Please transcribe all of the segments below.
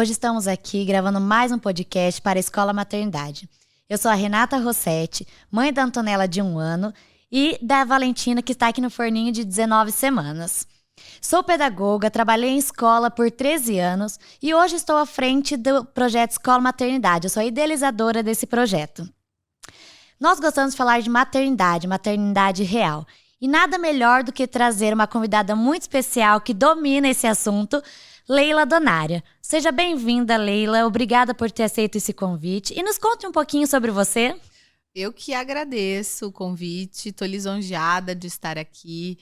Hoje estamos aqui gravando mais um podcast para a Escola Maternidade. Eu sou a Renata Rossetti, mãe da Antonella de 1 ano e da Valentina, que está aqui no forninho de 19 semanas. Sou pedagoga, trabalhei em escola por 13 anos e hoje estou à frente do projeto Escola Maternidade. Eu sou a idealizadora desse projeto. Nós gostamos de falar de maternidade real. E nada melhor do que trazer uma convidada muito especial que domina esse assunto, Leila Donária. Seja bem-vinda, Leila. Obrigada por ter aceito esse convite. E nos conte um pouquinho sobre você. Eu que agradeço o convite. Estou lisonjeada de estar aqui,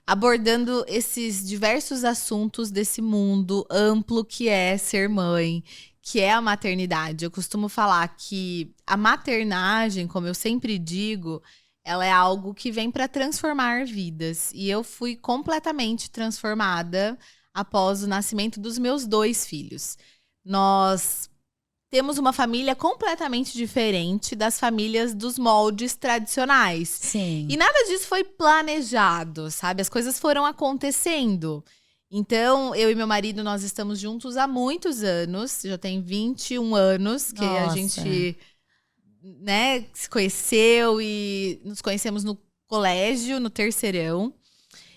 abordando esses diversos assuntos desse mundo amplo que é ser mãe, que é a maternidade. Eu costumo falar que a maternagem, como eu sempre digo, ela é algo que vem para transformar vidas. E eu fui completamente transformada após o nascimento dos meus 2 filhos. Nós temos uma família completamente diferente das famílias dos moldes tradicionais. Sim. E nada disso foi planejado, sabe? As coisas foram acontecendo. Então, eu e meu marido, nós estamos juntos há muitos anos. Já tem 21 anos que a gente, né, se conheceu e nos conhecemos no colégio, no terceirão.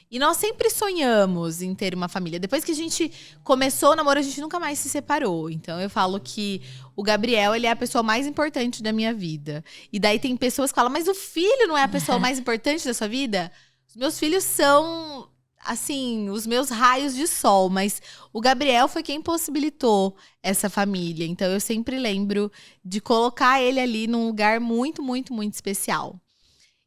E nós sempre sonhamos em ter uma família. Depois que a gente começou o namoro, a gente nunca mais se separou. Então, eu falo que o Gabriel, ele é a pessoa mais importante da minha vida. E daí tem pessoas que falam, mas o filho não é a pessoa mais importante da sua vida? Os meus filhos são, assim, os meus raios de sol. Mas o Gabriel foi quem possibilitou essa família. Então, eu sempre lembro de colocar ele ali num lugar muito, muito, muito especial.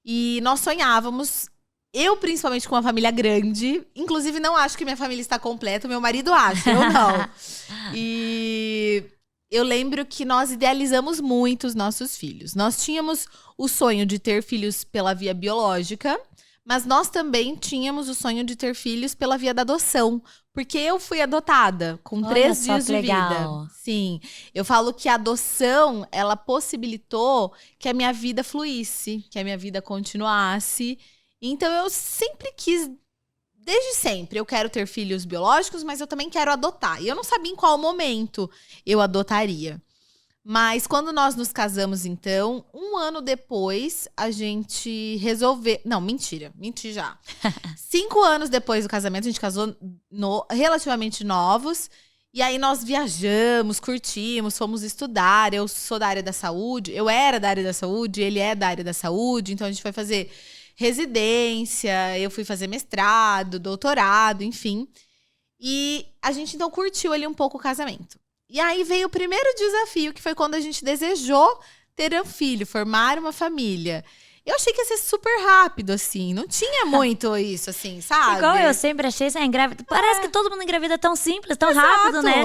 E nós sonhávamos... Eu, principalmente, com uma família grande. Inclusive, não acho que minha família está completa. Meu marido acha, eu não. E eu lembro que nós idealizamos muito os nossos filhos. Nós tínhamos o sonho de ter filhos pela via biológica. Mas nós também tínhamos o sonho de ter filhos pela via da adoção. Porque eu fui adotada com 3 dias de vida. Sim. Eu falo que a adoção, ela possibilitou que a minha vida fluísse. Que a minha vida continuasse. Então, eu sempre quis, desde sempre, eu quero ter filhos biológicos, mas eu também quero adotar. E eu não sabia em qual momento eu adotaria. Mas quando nós nos casamos, então, 1 ano depois, a gente resolveu... Não, menti já. 5 anos depois do casamento, a gente casou relativamente novos. E aí nós viajamos, curtimos, fomos estudar. Eu sou da área da saúde, eu era da área da saúde, ele é da área da saúde. Então, a gente foi fazer... residência, eu fui fazer mestrado, doutorado, enfim. E a gente, então, curtiu ali um pouco o casamento. E aí veio o primeiro desafio, que foi quando a gente desejou ter um filho, formar uma família. Eu achei que ia ser super rápido, assim. Não tinha muito isso, assim, sabe? Igual eu sempre achei, engravida. Parece que todo mundo engravida tão simples, tão rápido, né?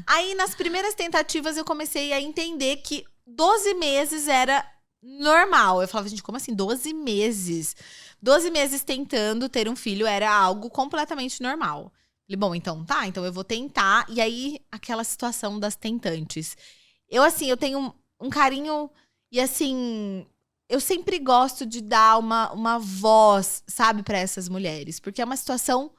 Aí, nas primeiras tentativas, eu comecei a entender que 12 meses era... normal. Eu falava, gente, como assim? 12 meses? 12 meses tentando ter um filho era algo completamente normal. Falei, bom, então tá, então eu vou tentar. E aí, aquela situação das tentantes. Eu tenho um carinho e assim, eu sempre gosto de dar uma voz, sabe, pra essas mulheres. Porque é uma situação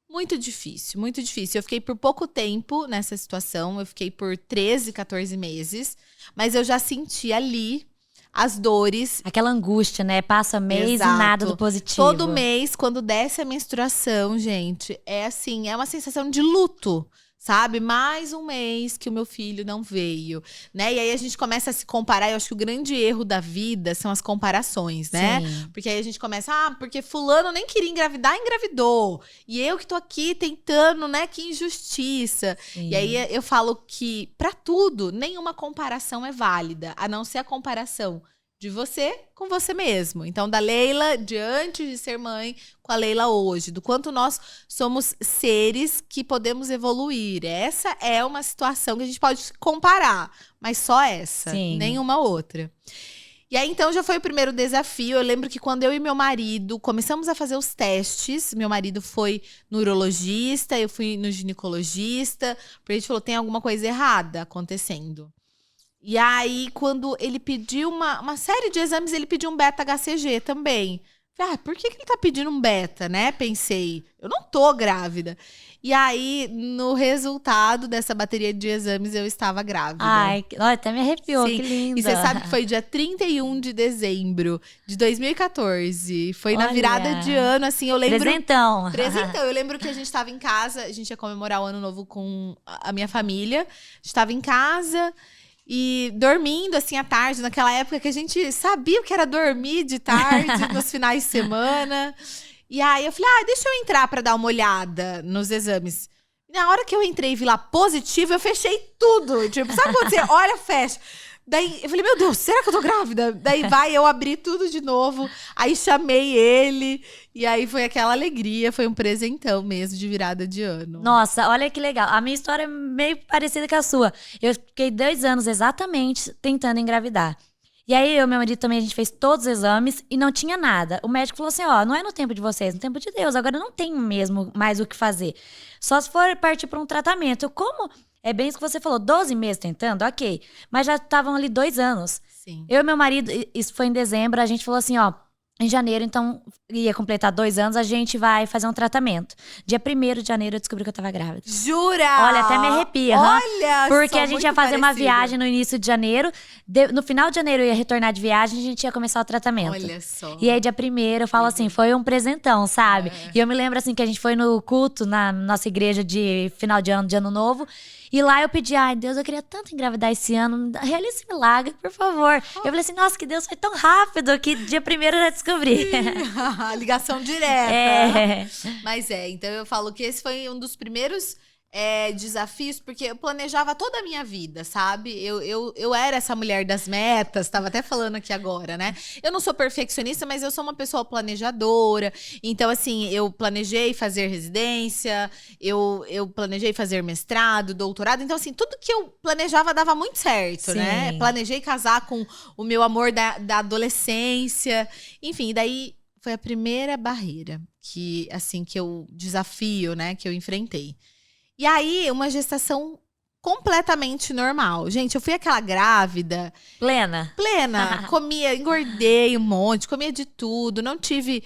muito difícil, muito difícil. Eu fiquei por pouco tempo nessa situação, eu fiquei por 13, 14 meses. Mas eu já senti ali as dores. Aquela angústia, né? Passa mês. Exato. E nada do positivo. Todo mês, quando desce a menstruação, gente, é assim, é uma sensação de luto, sabe? Mais um mês que o meu filho não veio, né? E aí a gente começa a se comparar. Eu acho que o grande erro da vida são as comparações, né? Sim. Porque aí a gente começa, porque fulano nem queria engravidar, engravidou. E eu que tô aqui tentando, né? Que injustiça. Sim. E aí eu falo que, pra tudo, nenhuma comparação é válida, a não ser a comparação de você com você mesmo. Então, da Leila de antes de ser mãe com a Leila hoje. Do quanto nós somos seres que podemos evoluir. Essa é uma situação que a gente pode comparar. Mas só essa. Sim. Nenhuma outra. E aí, então, já foi o primeiro desafio. Eu lembro que quando eu e meu marido começamos a fazer os testes, meu marido foi no urologista, eu fui no ginecologista, porque a gente falou, tem alguma coisa errada acontecendo. E aí, quando ele pediu uma série de exames, ele pediu um beta-HCG também. Falei, por que ele tá pedindo um beta, né? Pensei, eu não tô grávida. E aí, no resultado dessa bateria de exames, eu estava grávida. Ai, até me arrepiou, Sim. Que linda. E você sabe que foi dia 31 de dezembro de 2014. Foi na virada de ano, assim, eu lembro… Presentão. Eu lembro que a gente estava em casa, a gente ia comemorar o Ano Novo com a minha família. A gente estava em casa… E dormindo, assim, à tarde, naquela época que a gente sabia o que era dormir de tarde, nos finais de semana. E aí eu falei, deixa eu entrar pra dar uma olhada nos exames. E na hora que eu entrei e vi lá positivo, eu fechei tudo. Tipo, sabe quando você olha, fecha? Daí eu falei, meu Deus, será que eu tô grávida? Daí eu abri tudo de novo, aí chamei ele, e aí foi aquela alegria, foi um presentão mesmo de virada de ano. Nossa, olha que legal. A minha história é meio parecida com a sua. Eu fiquei 2 anos exatamente tentando engravidar. E aí, eu e meu marido também, a gente fez todos os exames e não tinha nada. O médico falou assim, não é no tempo de vocês, no tempo de Deus. Agora não tem mesmo mais o que fazer. Só se for partir para um tratamento. Como é bem isso que você falou, 12 meses tentando, ok. Mas já estavam ali 2 anos. Sim. Eu e meu marido, isso foi em dezembro, a gente falou assim, em janeiro, então, ia completar 2 anos, a gente vai fazer um tratamento. Dia 1º de janeiro, eu descobri que eu tava grávida. Jura? Olha, até me arrepia. Olha, porque a gente ia fazer uma parecido. viagem no início de janeiro. No final de janeiro, eu ia retornar de viagem e a gente ia começar o tratamento. Olha só. E aí, dia 1º, eu falo assim, foi um presentão, sabe? E eu me lembro, assim, que a gente foi no culto na nossa igreja de final de ano novo. E lá eu pedi, Deus, eu queria tanto engravidar esse ano, realize esse milagre, por favor. Eu falei assim, nossa, que Deus foi tão rápido que dia 1º eu já descobri. Ligação direta. Mas então eu falo que esse foi um dos primeiros desafios, porque eu planejava toda a minha vida, sabe? Eu era essa mulher das metas, tava até falando aqui agora, né? Eu não sou perfeccionista, mas eu sou uma pessoa planejadora. Então, assim, eu planejei fazer residência, eu planejei fazer mestrado, doutorado. Então, assim, tudo que eu planejava dava muito certo, né? Planejei casar com o meu amor da adolescência. Enfim, daí foi a primeira barreira que eu desafio, né? Que eu enfrentei. E aí, uma gestação completamente normal. Gente, eu fui aquela grávida… Plena. Comia, engordei um monte, comia de tudo. Não tive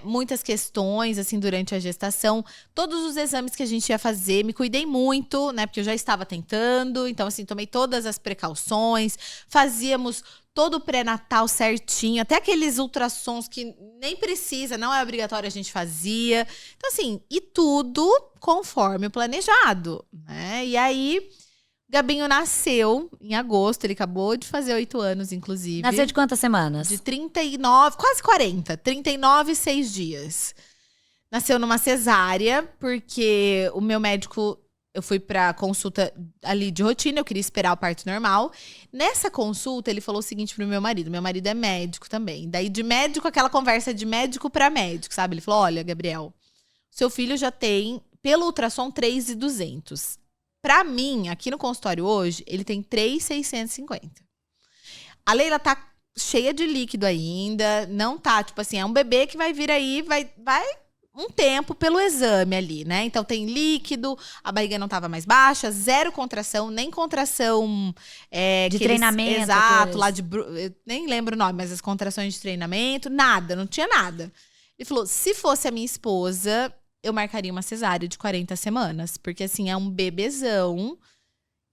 muitas questões, assim, durante a gestação. Todos os exames que a gente ia fazer, me cuidei muito, né? Porque eu já estava tentando. Então, assim, tomei todas as precauções. Fazíamos todo o pré-natal certinho. Até aqueles ultrassons que nem precisa, não é obrigatório, a gente fazia. Então, assim, e tudo conforme o planejado, né? E aí, Gabinho nasceu em agosto. Ele acabou de fazer 8 anos, inclusive. Nasceu de quantas semanas? De 39, quase 40. 39 e 6 dias. Nasceu numa cesárea, porque o meu médico… Eu fui pra consulta ali de rotina, eu queria esperar o parto normal. Nessa consulta, ele falou o seguinte pro meu marido. Meu marido é médico também. Daí, de médico, aquela conversa de médico pra médico, sabe? Ele falou, olha, Gabriel, seu filho já tem, pelo ultrassom, 3.200. Pra mim, aqui no consultório hoje, ele tem 3.650. A Leila tá cheia de líquido ainda, não tá, tipo assim, é um bebê que vai vir aí, vai um tempo pelo exame ali, né? Então tem líquido, a barriga não tava mais baixa, 0 contração, nem contração de treinamento. Exato, lá de… Eu nem lembro o nome, mas as contrações de treinamento, nada, não tinha nada. Ele falou, se fosse a minha esposa, eu marcaria uma cesárea de 40 semanas, porque assim, é um bebezão.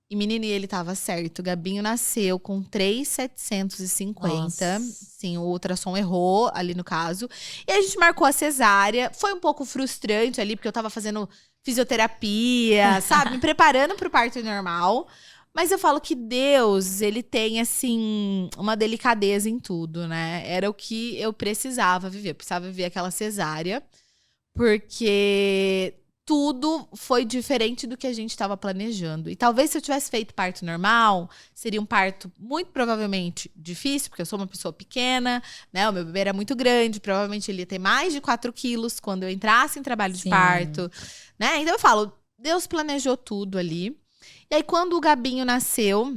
E menino, ele tava certo. O Gabinho nasceu com 3.750. Sim, o ultrassom errou ali no caso. E a gente marcou a cesárea. Foi um pouco frustrante ali, porque eu tava fazendo fisioterapia, sabe? Me preparando pro parto normal. Mas eu falo que Deus, ele tem, assim, uma delicadeza em tudo, né? Era o que eu precisava viver. Eu precisava viver aquela cesárea. Porque tudo foi diferente do que a gente estava planejando. E talvez se eu tivesse feito parto normal, seria um parto muito provavelmente difícil, porque eu sou uma pessoa pequena, né? O meu bebê era muito grande, provavelmente ele ia ter mais de 4 quilos quando eu entrasse em trabalho de parto, né? Então eu falo, Deus planejou tudo ali. E aí quando o Gabinho nasceu,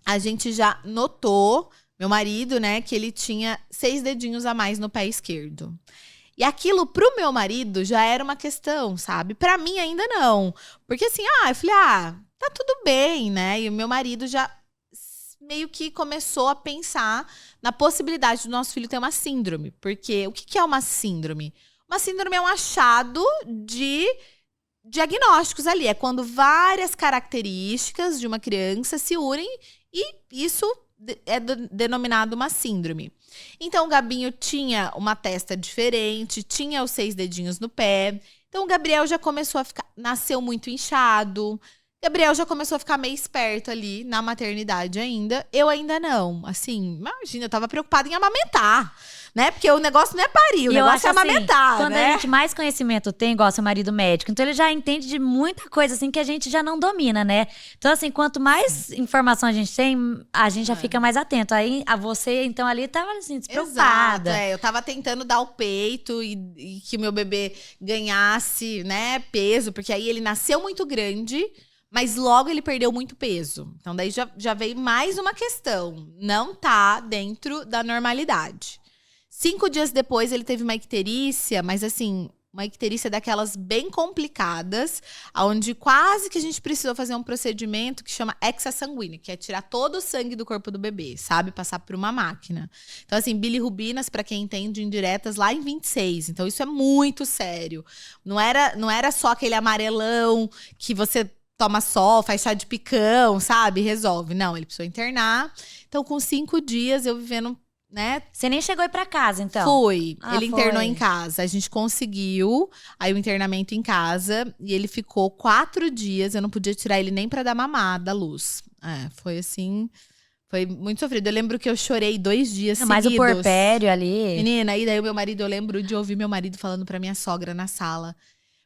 a gente já notou, meu marido, né, que ele tinha 6 dedinhos a mais no pé esquerdo. E aquilo pro meu marido já era uma questão, sabe? Pra mim ainda não. Porque assim, eu falei, tá tudo bem, né? E o meu marido já meio que começou a pensar na possibilidade do nosso filho ter uma síndrome. Porque o que é uma síndrome? Uma síndrome é um achado de diagnósticos ali. É quando várias características de uma criança se unem e isso é denominado uma síndrome. Então, o Gabinho tinha uma testa diferente, tinha os 6 dedinhos no pé. Então, o Gabriel já começou a ficar... Nasceu muito inchado. Gabriel já começou a ficar meio esperto ali na maternidade ainda. Eu ainda não. Assim, imagina, eu tava preocupada em amamentar, né? Porque o negócio não é parir, o negócio é amamentar, assim, quando né? a gente mais conhecimento tem, igual seu marido médico, então ele já entende de muita coisa, assim, que a gente já não domina, né? Então, assim, quanto mais informação a gente tem, a gente já fica mais atento. Aí, a você, então, ali tava, assim, despreocupada. Exato, eu tava tentando dar o peito e que o meu bebê ganhasse, né, peso, porque aí ele nasceu muito grande, mas logo ele perdeu muito peso. Então, daí já veio mais uma questão. Não tá dentro da normalidade. 5 dias depois, ele teve uma icterícia, mas assim, uma icterícia daquelas bem complicadas, onde quase que a gente precisou fazer um procedimento que chama hexasanguíneo, que é tirar todo o sangue do corpo do bebê, sabe? Passar por uma máquina. Então, assim, bilirrubinas, para quem entende, indiretas lá em 26. Então, isso é muito sério. Não era só aquele amarelão que você toma sol, faz chá de picão, sabe? Resolve. Não, ele precisou internar. Então, com 5 dias, eu vivendo, né? Você nem chegou a ir pra casa, então? Fui. Ele internou em casa. A gente conseguiu aí o internamento em casa. E ele ficou 4 dias. Eu não podia tirar ele nem pra dar mamada à luz. Foi assim... Foi muito sofrido. Eu lembro que eu chorei 2 dias seguidos. Mas o puerpério ali... Menina, e daí o meu marido... Eu lembro de ouvir meu marido falando pra minha sogra na sala...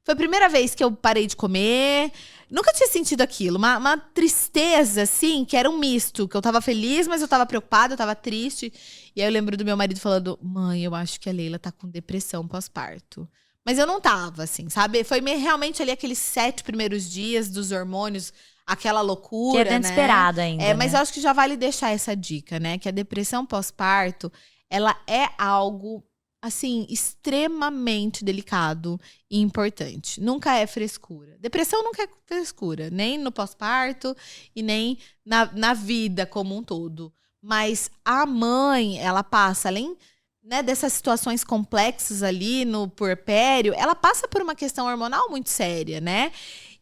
Foi a primeira vez que eu parei de comer. Nunca tinha sentido aquilo. Uma tristeza, assim, que era um misto. Que eu tava feliz, mas eu tava preocupada, eu tava triste. E aí eu lembro do meu marido falando... Mãe, eu acho que a Leila tá com depressão pós-parto. Mas eu não tava, assim, sabe? Foi realmente ali aqueles 7 primeiros dias dos hormônios. Aquela loucura, que é inesperado ainda, mas eu acho que já vale deixar essa dica, né? Que a depressão pós-parto, ela é algo... assim, extremamente delicado e importante. Nunca é frescura. Depressão nunca é frescura, nem no pós-parto e nem na vida como um todo. Mas a mãe, ela passa, além, né, dessas situações complexas ali no puerpério, ela passa por uma questão hormonal muito séria, né?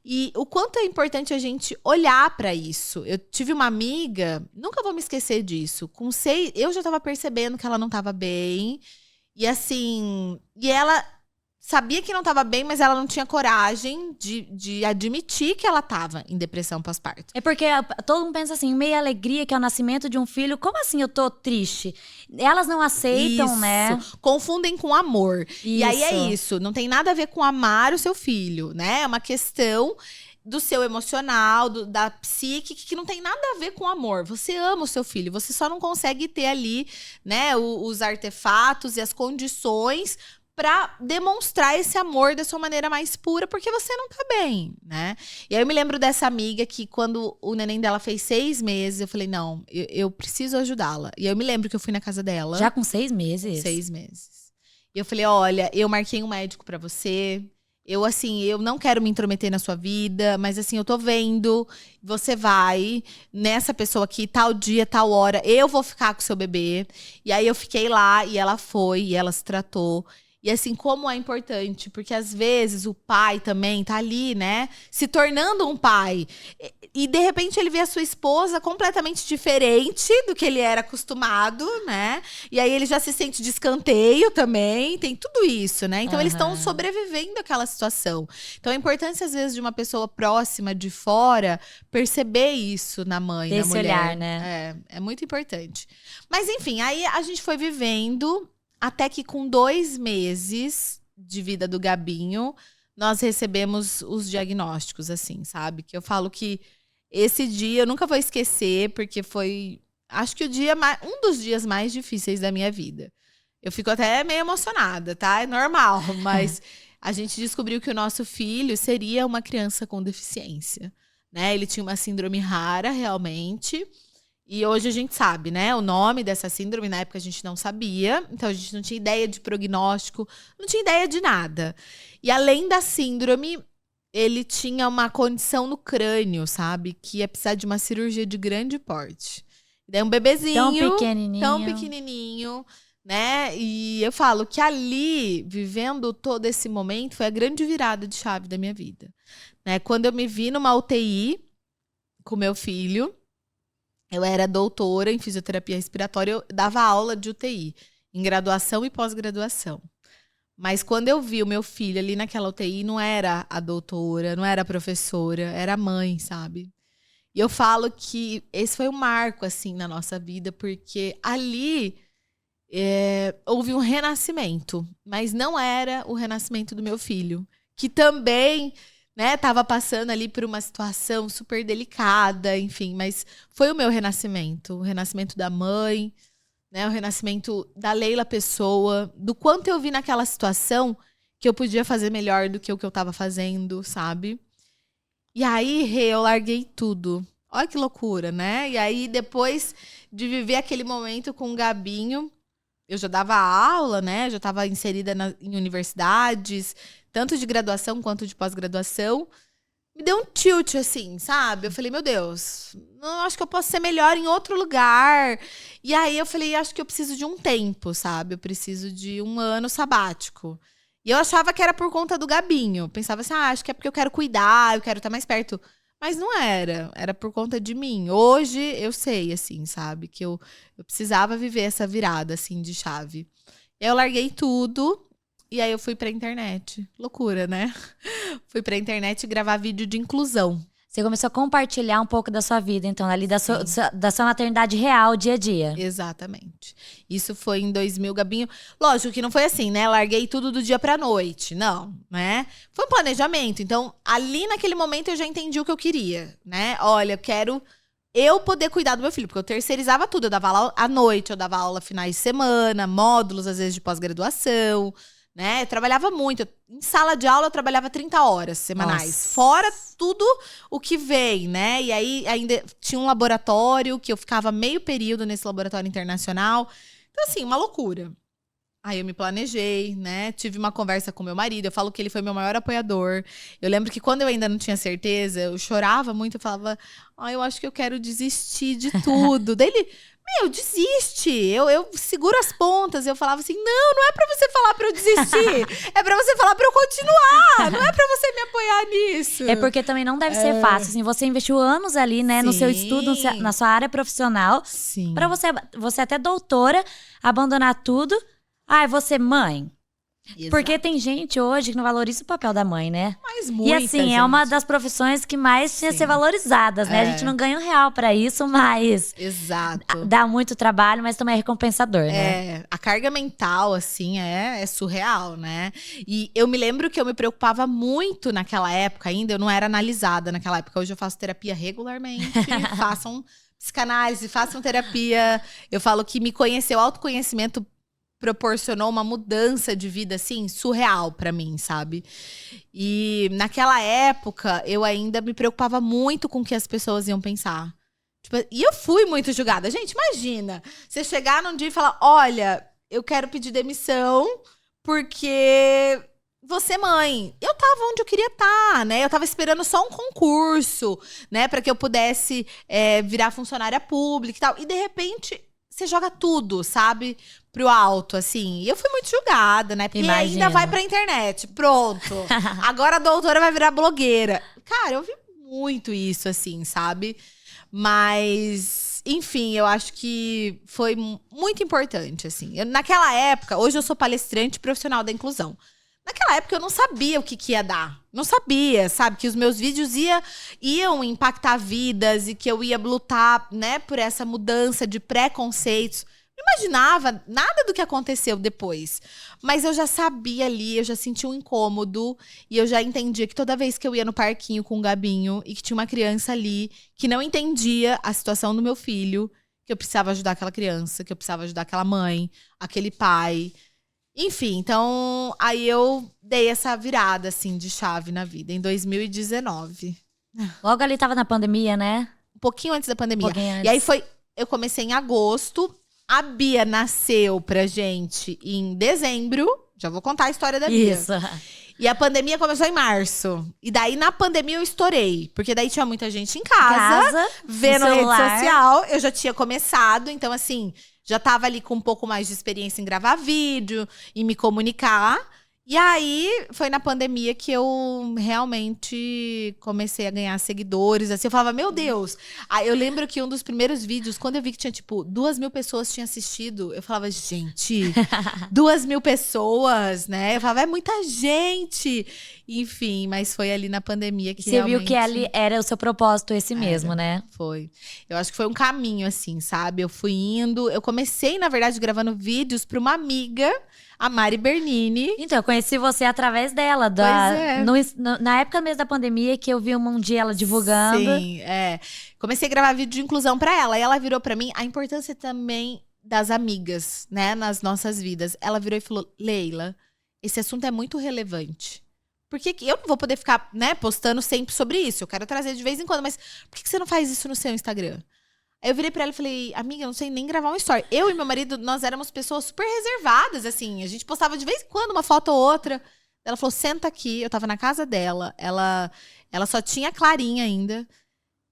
E o quanto é importante a gente olhar para isso. Eu tive uma amiga, nunca vou me esquecer disso, eu já estava percebendo que ela não estava bem. E assim, ela sabia que não estava bem, mas ela não tinha coragem de admitir que ela estava em depressão pós-parto. É porque todo mundo pensa assim, meia alegria que é o nascimento de um filho. Como assim eu tô triste? Elas não aceitam, isso. Né? Confundem com amor. Isso. E aí é isso, não tem nada a ver com amar o seu filho, né? É uma questão do seu emocional, da psique, que não tem nada a ver com amor. Você ama o seu filho, você só não consegue ter ali, né, os artefatos e as condições para demonstrar esse amor da sua maneira mais pura, porque você não tá bem, né? E aí eu me lembro dessa amiga que quando o neném dela fez 6 meses, eu falei, não, eu preciso ajudá-la. E aí eu me lembro que eu fui na casa dela. Já com 6 meses? 6 meses. E eu falei, olha, eu marquei um médico para você. Eu não quero me intrometer na sua vida, mas assim, eu tô vendo, você vai nessa pessoa aqui, tal dia, tal hora, eu vou ficar com o seu bebê. E aí eu fiquei lá, e ela foi, e ela se tratou. E assim, como é importante, porque às vezes o pai também tá ali, né, se tornando um pai. E de repente ele vê a sua esposa completamente diferente do que ele era acostumado, né? E aí ele já se sente de escanteio também, tem tudo isso, né? Então eles estão sobrevivendo àquela situação. Então a importância, às vezes, de uma pessoa próxima de fora perceber isso na mãe, na mulher. Esse olhar, né? É muito importante. Mas enfim, aí a gente foi vivendo... Até que com 2 meses de vida do Gabinho, nós recebemos os diagnósticos, assim, sabe? Que eu falo que esse dia eu nunca vou esquecer, porque foi, acho que um dos dias mais difíceis da minha vida. Eu fico até meio emocionada, tá? É normal, mas a gente descobriu que o nosso filho seria uma criança com deficiência, né? Ele tinha uma síndrome rara, realmente. E hoje a gente sabe, né? O nome dessa síndrome, na época a gente não sabia. Então a gente não tinha ideia de prognóstico, não tinha ideia de nada. E além da síndrome, ele tinha uma condição no crânio, sabe? Que ia precisar de uma cirurgia de grande porte. Daí um bebezinho. Tão pequenininho, né? E eu falo que ali, vivendo todo esse momento, foi a grande virada de chave da minha vida. Né? Quando eu me vi numa UTI com meu filho, eu era doutora em fisioterapia respiratória, eu dava aula de UTI, em graduação e pós-graduação. Mas quando eu vi o meu filho ali naquela UTI, não era a doutora, não era a professora, era a mãe, sabe? E eu falo que esse foi um marco, assim, na nossa vida, porque ali houve um renascimento, mas não era o renascimento do meu filho, que também, né, tava passando ali por uma situação super delicada, enfim, mas foi o meu renascimento, o renascimento da mãe, né, o renascimento da Leila pessoa, do quanto eu vi naquela situação que eu podia fazer melhor do que o que eu tava fazendo, sabe? E aí, eu larguei tudo. Olha que loucura, né? E aí, depois de viver aquele momento com o Gabinho, eu já dava aula, né? Já estava inserida em universidades, tanto de graduação quanto de pós-graduação. Me deu um tilt, assim, sabe? Eu falei, meu Deus, não, acho que eu posso ser melhor em outro lugar. E aí eu falei, acho que eu preciso de um tempo, sabe? Eu preciso de um ano sabático. E eu achava que era por conta do Gabinho. Pensava assim, acho que é porque eu quero cuidar, eu quero estar mais perto. Mas não era, era por conta de mim. Hoje eu sei, assim, sabe? Que eu precisava viver essa virada, assim, de chave. E aí eu larguei tudo. E aí eu fui pra internet. Loucura, né? Fui pra internet gravar vídeo de inclusão. Você começou a compartilhar um pouco da sua vida, então, ali da sua maternidade real, dia a dia. Exatamente. Isso foi em 2000, Gabinho. Lógico que não foi assim, né? Larguei tudo do dia pra noite. Não, né? Foi um planejamento. Então, ali naquele momento eu já entendi o que eu queria, né? Olha, eu quero poder cuidar do meu filho, porque eu terceirizava tudo. Eu dava aula à noite, eu dava aula finais de semana, módulos, às vezes, de pós-graduação. Né? Eu trabalhava muito. Em sala de aula eu trabalhava 30 horas semanais. Nossa. Fora tudo o que vem, né? E aí ainda tinha um laboratório que eu ficava meio período nesse laboratório internacional. Então, assim, uma loucura. Aí eu me planejei, né? Tive uma conversa com meu marido. Eu falo que ele foi meu maior apoiador. Eu lembro que quando eu ainda não tinha certeza, eu chorava muito. Eu falava, eu acho que eu quero desistir de tudo. Daí ele... desiste. Eu seguro as pontas. Eu falava assim, não é pra você falar pra eu desistir. É pra você falar pra eu continuar. Não é pra você me apoiar nisso. É porque também não deve ser fácil. Assim, você investiu anos ali, né, no seu estudo, na sua área profissional. Sim. Pra você até doutora, abandonar tudo. Você mãe. Exato. Porque tem gente hoje que não valoriza o papel da mãe, né? Mas muita E assim, gente. É uma das profissões que mais tinha que ser valorizadas, né? A gente não ganha R$1 pra isso, mas... Exato. Dá muito trabalho, mas também é recompensador, né? A carga mental, assim, é surreal, né? E eu me lembro que eu me preocupava muito naquela época ainda, eu não era analisada naquela época. Hoje eu faço terapia regularmente, façam psicanálise, façam terapia. Eu falo que me conhecer, o autoconhecimento proporcionou uma mudança de vida, assim, surreal pra mim, sabe? E naquela época, eu ainda me preocupava muito com o que as pessoas iam pensar. Tipo, e eu fui muito julgada. Gente, imagina, você chegar num dia e falar, olha, eu quero pedir demissão porque você é mãe. Eu tava onde eu queria estar, né? Eu tava esperando só um concurso, né? Pra que eu pudesse virar funcionária pública e tal. E, de repente, você joga tudo, sabe? Pro alto, assim. E eu fui muito julgada, né? Porque ainda vai pra internet. Pronto. Agora a doutora vai virar blogueira. Cara, eu vi muito isso, assim, sabe? Mas, enfim, eu acho que foi muito importante, assim. Naquela época, hoje eu sou palestrante profissional da inclusão. Naquela época eu não sabia o que ia dar. Não sabia, sabe? Que os meus vídeos iam impactar vidas e que eu ia lutar, né, por essa mudança de preconceitos. Não imaginava nada do que aconteceu depois. Mas eu já sabia ali, eu já sentia um incômodo. E eu já entendia que toda vez que eu ia no parquinho com o Gabinho e que tinha uma criança ali que não entendia a situação do meu filho, que eu precisava ajudar aquela criança, que eu precisava ajudar aquela mãe, aquele pai. Enfim, então aí eu dei essa virada, assim, de chave na vida, em 2019. Logo ali tava na pandemia, né? Um pouquinho antes da pandemia. E aí eu comecei em agosto. A Bia nasceu pra gente em dezembro. Já vou contar a história da Bia. Isso. E a pandemia começou em março. E daí, na pandemia, eu estourei. Porque daí tinha muita gente em casa vendo rede social. Eu já tinha começado. Então, assim, já tava ali com um pouco mais de experiência em gravar vídeo, em me comunicar. E aí, foi na pandemia que eu realmente comecei a ganhar seguidores. Assim, eu falava, meu Deus. Aí eu lembro que um dos primeiros vídeos, quando eu vi que tinha, tipo, 2.000 pessoas tinham assistido, eu falava, gente, 2.000 pessoas, né? Eu falava, é muita gente. Enfim, mas foi ali na pandemia que você realmente… viu que ali era o seu propósito esse mesmo, né? Foi. Eu acho que foi um caminho, assim, sabe? Eu fui indo… Eu comecei, na verdade, gravando vídeos para uma amiga… A Mari Bernini. Então, eu conheci você através dela. Na época mesmo da pandemia, que eu vi um dia ela divulgando. Sim, comecei a gravar vídeo de inclusão pra ela. E ela virou pra mim a importância também das amigas, né? Nas nossas vidas. Ela virou e falou, Leila, esse assunto é muito relevante. Por que eu não vou poder ficar, né, postando sempre sobre isso? Eu quero trazer de vez em quando. Mas por que você não faz isso no seu Instagram? Aí eu virei pra ela e falei, amiga, eu não sei nem gravar um story. Eu e meu marido, nós éramos pessoas super reservadas, assim. A gente postava de vez em quando uma foto ou outra. Ela falou, senta aqui. Eu tava na casa dela. Ela só tinha a Clarinha ainda.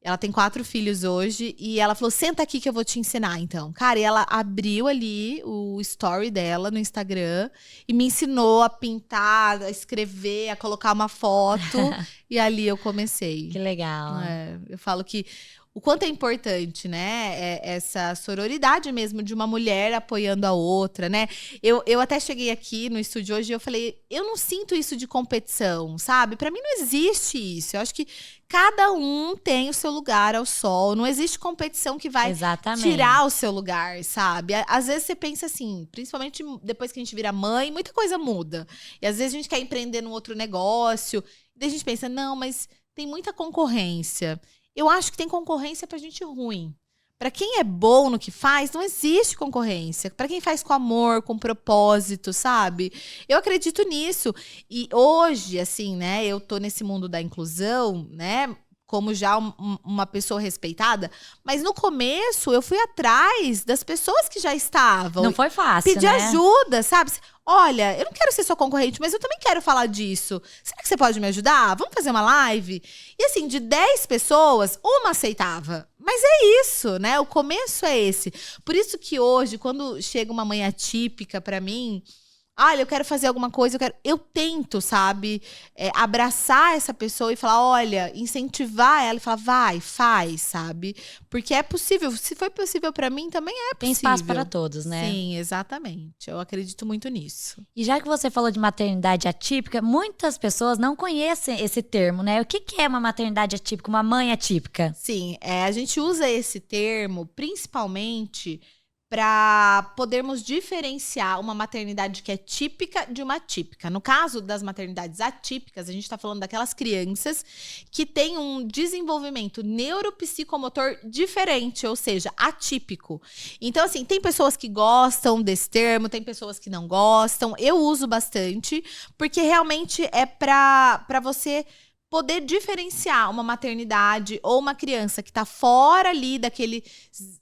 Ela tem 4 filhos hoje. E ela falou, senta aqui que eu vou te ensinar, então. Cara, e ela abriu ali o story dela no Instagram. E me ensinou a pintar, a escrever, a colocar uma foto. E ali eu comecei. Que legal. Eu falo que… O quanto é importante, né? Essa sororidade mesmo de uma mulher apoiando a outra, né? Eu até cheguei aqui no estúdio hoje e eu falei, eu não sinto isso de competição, sabe? Pra mim não existe isso. Eu acho que cada um tem o seu lugar ao sol. Não existe competição que vai tirar o seu lugar, sabe? Às vezes você pensa assim, principalmente depois que a gente vira mãe, muita coisa muda. E às vezes a gente quer empreender num outro negócio. E daí a gente pensa, não, mas tem muita concorrência. Eu acho que tem concorrência pra gente ruim. Pra quem é bom no que faz, não existe concorrência. Pra quem faz com amor, com propósito, sabe? Eu acredito nisso. E hoje, assim, né, eu tô nesse mundo da inclusão, né, como já uma pessoa respeitada. Mas no começo, eu fui atrás das pessoas que já estavam. Não foi fácil, pedir ajuda, sabe? Olha, eu não quero ser sua concorrente, mas eu também quero falar disso. Será que você pode me ajudar? Vamos fazer uma live? E assim, de 10 pessoas, uma aceitava. Mas é isso, né? O começo é esse. Por isso que hoje, quando chega uma mãe atípica pra mim… Olha, eu quero fazer alguma coisa, eu tento, sabe, abraçar essa pessoa e falar, olha, incentivar ela e falar, vai, faz, sabe? Porque é possível, se foi possível pra mim, também é possível. Tem espaço para todos, né? Sim, exatamente, eu acredito muito nisso. E já que você falou de maternidade atípica, muitas pessoas não conhecem esse termo, né? O que é uma maternidade atípica, uma mãe atípica? Sim, a gente usa esse termo principalmente… para podermos diferenciar uma maternidade que é típica de uma atípica. No caso das maternidades atípicas, a gente está falando daquelas crianças que têm um desenvolvimento neuropsicomotor diferente, ou seja, atípico. Então, assim, tem pessoas que gostam desse termo, tem pessoas que não gostam. Eu uso bastante, porque realmente é para você poder diferenciar uma maternidade ou uma criança que está fora ali daqueles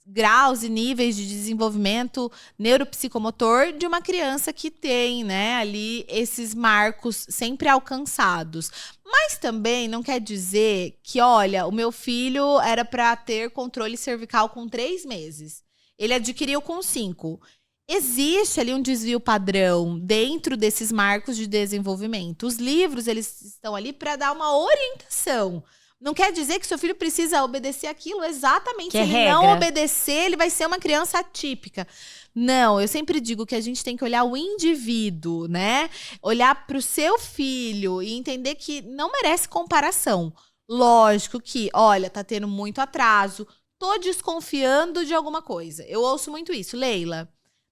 graus e níveis de desenvolvimento neuropsicomotor de uma criança que tem, né, ali esses marcos sempre alcançados. Mas também não quer dizer que, olha, o meu filho era para ter controle cervical com 3 meses. Ele adquiriu com 5. Existe ali um desvio padrão dentro desses marcos de desenvolvimento. Os livros, eles estão ali para dar uma orientação. Não quer dizer que seu filho precisa obedecer aquilo exatamente. Se ele não obedecer, ele vai ser uma criança atípica. Não, eu sempre digo que a gente tem que olhar o indivíduo, né? Olhar para o seu filho e entender que não merece comparação. Lógico que, olha, tá tendo muito atraso, tô desconfiando de alguma coisa. Eu ouço muito isso. Leila,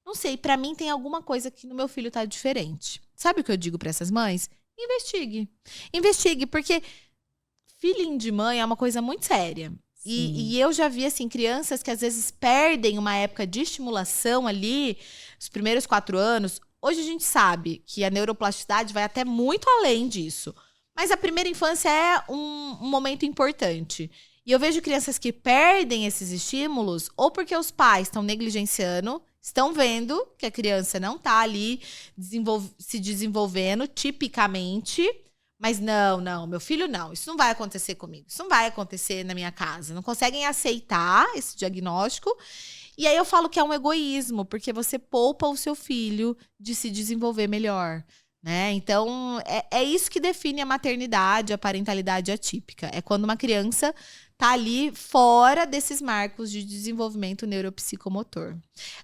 não sei, pra mim tem alguma coisa que no meu filho tá diferente. Sabe o que eu digo pra essas mães? Investigue. Investigue, porque filhinho de mãe é uma coisa muito séria. E eu já vi, assim, crianças que às vezes perdem uma época de estimulação ali, os primeiros 4 anos. Hoje a gente sabe que a neuroplasticidade vai até muito além disso. Mas a primeira infância é um momento importante. E eu vejo crianças que perdem esses estímulos ou porque os pais estão negligenciando, estão vendo que a criança não tá ali se desenvolvendo tipicamente, mas não, meu filho não, isso não vai acontecer comigo, isso não vai acontecer na minha casa. Não conseguem aceitar esse diagnóstico. E aí eu falo que é um egoísmo, porque você poupa o seu filho de se desenvolver melhor, né? Então, é isso que define a maternidade, a parentalidade atípica. É quando uma criança tá ali fora desses marcos de desenvolvimento neuropsicomotor.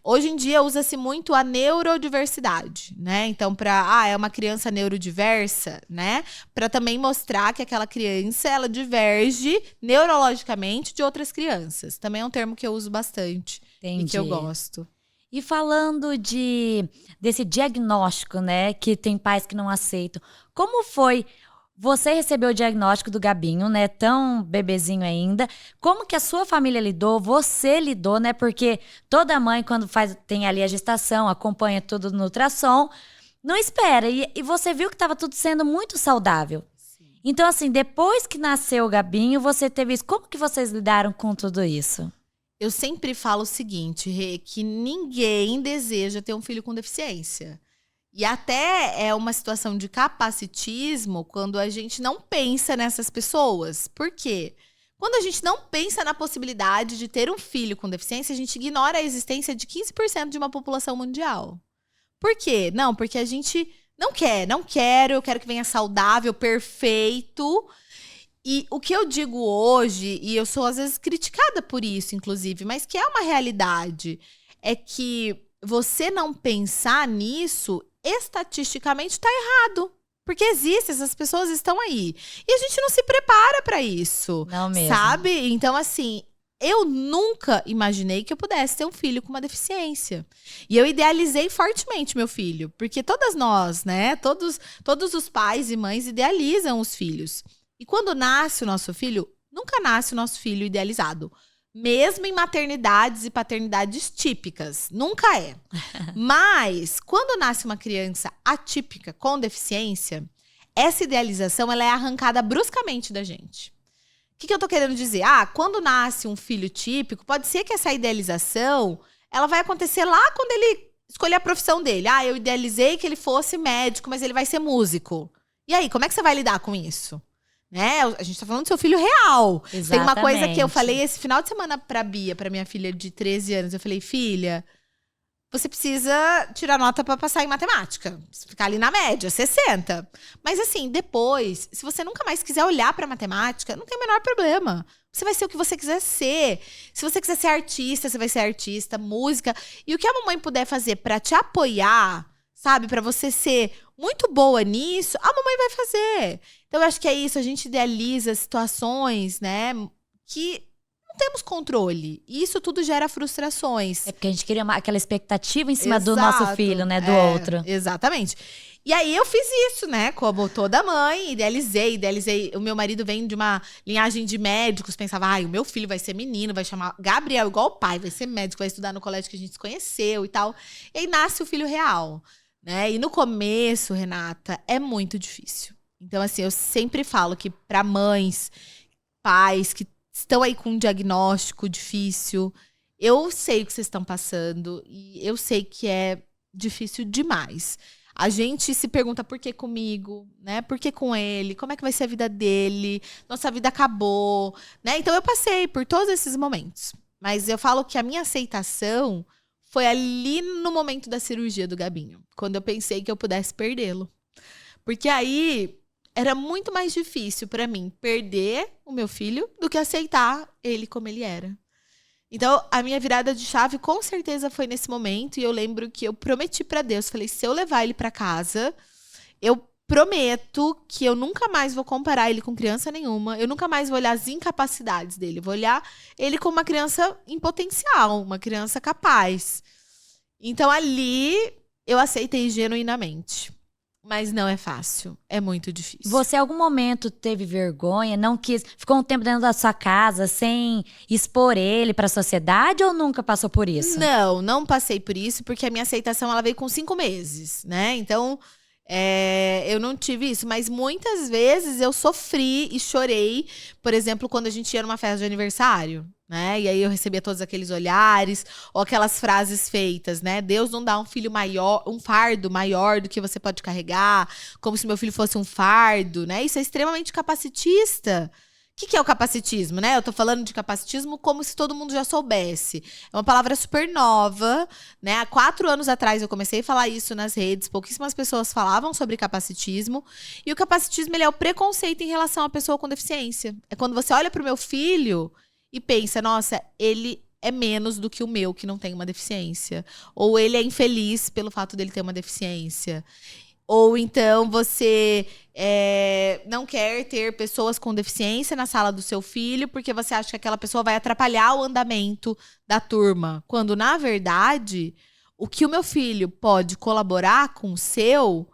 Hoje em dia usa-se muito a neurodiversidade, né? Então, é uma criança neurodiversa, né? Para também mostrar que aquela criança, ela diverge neurologicamente de outras crianças. Também é um termo que eu uso bastante. Entendi. E que eu gosto. E falando desse diagnóstico, né, que tem pais que não aceitam, como foi? Você recebeu o diagnóstico do Gabinho, né, tão bebezinho ainda. Como que a sua família lidou? Você lidou, né? Porque toda mãe, quando tem ali a gestação, acompanha tudo no ultrassom, não espera. E você viu que estava tudo sendo muito saudável. Sim. Então, assim, depois que nasceu o Gabinho, você teve isso. Como que vocês lidaram com tudo isso? Eu sempre falo o seguinte, Rê, que ninguém deseja ter um filho com deficiência. E até é uma situação de capacitismo quando a gente não pensa nessas pessoas. Por quê? Quando a gente não pensa na possibilidade de ter um filho com deficiência, a gente ignora a existência de 15% de uma população mundial. Por quê? Não, porque a gente não quero, eu quero que venha saudável, perfeito. E o que eu digo hoje, e eu sou às vezes criticada por isso, inclusive, mas que é uma realidade, é que você não pensar nisso, estatisticamente está errado. Porque existe, essas pessoas estão aí. E a gente não se prepara para isso. Não mesmo. Sabe? Então, assim, eu nunca imaginei que eu pudesse ter um filho com uma deficiência. E eu idealizei fortemente meu filho. Porque todas nós, né? Todos os pais e mães idealizam os filhos. E quando nasce o nosso filho, nunca nasce o nosso filho idealizado. Mesmo em maternidades e paternidades típicas. Nunca é. Mas, quando nasce uma criança atípica com deficiência, essa idealização ela é arrancada bruscamente da gente. O que eu tô querendo dizer? Quando nasce um filho típico, pode ser que essa idealização ela vai acontecer lá quando ele escolher a profissão dele. Eu idealizei que ele fosse médico, mas ele vai ser músico. E aí, como é que você vai lidar com isso? Né? A gente tá falando do seu filho real. Exatamente. Tem uma coisa que eu falei esse final de semana pra Bia, pra minha filha de 13 anos. Eu falei, filha, você precisa tirar nota pra passar em matemática. Ficar ali na média, 60. Mas assim, depois, se você nunca mais quiser olhar pra matemática, não tem o menor problema. Você vai ser o que você quiser ser. Se você quiser ser artista, você vai ser artista, música. E o que a mamãe puder fazer pra te apoiar, sabe? Pra você ser muito boa nisso, a mamãe vai fazer. Então, eu acho que é isso. A gente idealiza situações, né? Que não temos controle. E isso tudo gera frustrações. É porque a gente cria aquela expectativa em cima do nosso filho, né? Do outro. Exatamente. E aí, eu fiz isso, né? Como toda mãe, idealizei. O meu marido vem de uma linhagem de médicos. Pensava, o meu filho vai ser menino, vai chamar Gabriel, igual o pai. Vai ser médico, vai estudar no colégio que a gente se conheceu e tal. E aí, nasce o filho real. Né? E no começo, Renata, é muito difícil. Então, assim, eu sempre falo que para mães, pais que estão aí com um diagnóstico difícil, eu sei o que vocês estão passando e eu sei que é difícil demais. A gente se pergunta por que comigo, né? Por que com ele? Como é que vai ser a vida dele? Nossa vida acabou, né? Então, eu passei por todos esses momentos. Mas eu falo que a minha aceitação foi ali no momento da cirurgia do Gabinho, quando eu pensei que eu pudesse perdê-lo. Porque aí era muito mais difícil para mim perder o meu filho do que aceitar ele como ele era. Então, a minha virada de chave com certeza foi nesse momento. E eu lembro que eu prometi para Deus, falei, se eu levar ele para casa, eu prometo que eu nunca mais vou comparar ele com criança nenhuma. Eu nunca mais vou olhar as incapacidades dele. Eu vou olhar ele como uma criança em potencial, uma criança capaz. Então, ali, eu aceitei genuinamente. Mas não é fácil. É muito difícil. Você, em algum momento, teve vergonha? Não quis? Ficou um tempo dentro da sua casa sem expor ele para a sociedade ou nunca passou por isso? Não passei por isso, porque a minha aceitação ela veio com 5 meses, né? Então, eu não tive isso. Mas muitas vezes eu sofri e chorei. Por exemplo, quando a gente ia numa festa de aniversário. né? E aí eu recebia todos aqueles olhares, ou aquelas frases feitas, né? Deus não dá um filho maior, um fardo maior do que você pode carregar, como se meu filho fosse um fardo, né? Isso é extremamente capacitista. O que é o capacitismo, né? Eu tô falando de capacitismo como se todo mundo já soubesse. É uma palavra super nova, né? Há 4 anos atrás eu comecei a falar isso nas redes, pouquíssimas pessoas falavam sobre capacitismo. E o capacitismo, ele é o preconceito em relação à pessoa com deficiência. É quando você olha pro meu filho e pensa, nossa, ele é menos do que o meu, que não tem uma deficiência. Ou ele é infeliz pelo fato dele ter uma deficiência. Ou então você não quer ter pessoas com deficiência na sala do seu filho porque você acha que aquela pessoa vai atrapalhar o andamento da turma. Quando, na verdade, o que o meu filho pode colaborar com o seu...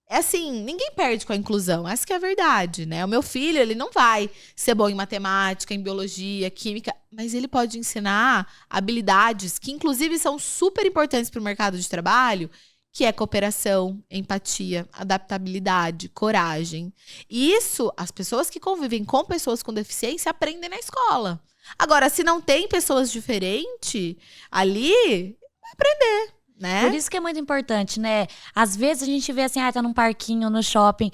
É assim, ninguém perde com a inclusão. Essa que é a verdade, né? O meu filho, ele não vai ser bom em matemática, em biologia, química, mas ele pode ensinar habilidades que, inclusive, são super importantes para o mercado de trabalho, que é cooperação, empatia, adaptabilidade, coragem. E isso, as pessoas que convivem com pessoas com deficiência aprendem na escola. Agora, se não tem pessoas diferentes ali, vai aprender, né? Por isso que é muito importante, né? Às vezes a gente vê assim, tá num parquinho, no shopping,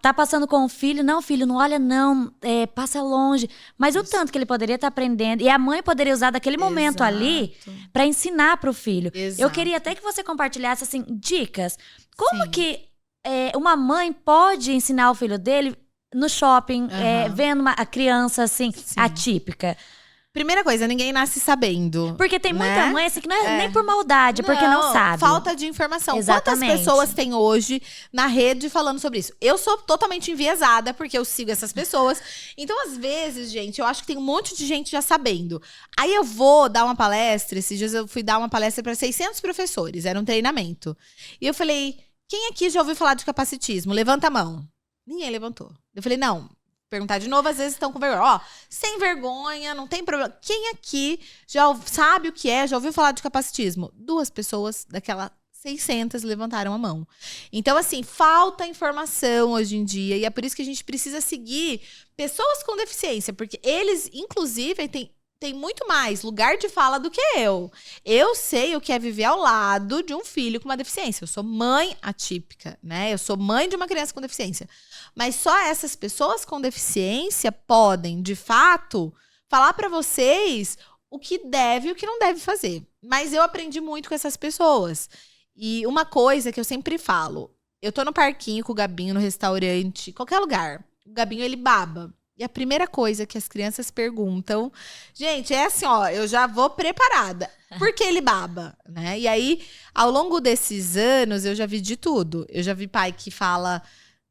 tá passando com o filho. Não, filho, não olha não, passa longe. Mas o tanto que ele poderia estar aprendendo. E a mãe poderia usar daquele momento ali para ensinar pro filho. Exato. Eu queria até que você compartilhasse, assim, dicas. Como que uma mãe pode ensinar o filho dele no shopping, vendo a criança, assim, atípica? Primeira coisa, ninguém nasce sabendo. Porque tem muita mãe assim, que não é nem por maldade, porque não sabe. Falta de informação. Exatamente. Quantas pessoas tem hoje na rede falando sobre isso? Eu sou totalmente enviesada, porque eu sigo essas pessoas. Então, às vezes, gente, eu acho que tem um monte de gente já sabendo. Aí eu vou dar uma palestra, esses dias eu fui dar uma palestra para 600 professores, era um treinamento. E eu falei, quem aqui já ouviu falar de capacitismo? Levanta a mão. Ninguém levantou. Eu falei, não. Perguntar de novo, às vezes estão com vergonha. Ó, sem vergonha, não tem problema. Quem aqui já sabe o que é, já ouviu falar de capacitismo? 2 pessoas daquela 600 levantaram a mão. Então, assim, falta informação hoje em dia. E é por isso que a gente precisa seguir pessoas com deficiência. Porque eles, inclusive, têm muito mais lugar de fala do que eu. Eu sei o que é viver ao lado de um filho com uma deficiência. Eu sou mãe atípica, né? Eu sou mãe de uma criança com deficiência. Mas só essas pessoas com deficiência podem, de fato, falar para vocês o que deve e o que não deve fazer. Mas eu aprendi muito com essas pessoas. E uma coisa que eu sempre falo, eu tô no parquinho com o Gabinho, no restaurante, qualquer lugar. O Gabinho, ele baba. E a primeira coisa que as crianças perguntam... Gente, é assim, ó, eu já vou preparada. Por que ele baba? Né? E aí, ao longo desses anos, eu já vi de tudo. Eu já vi pai que fala...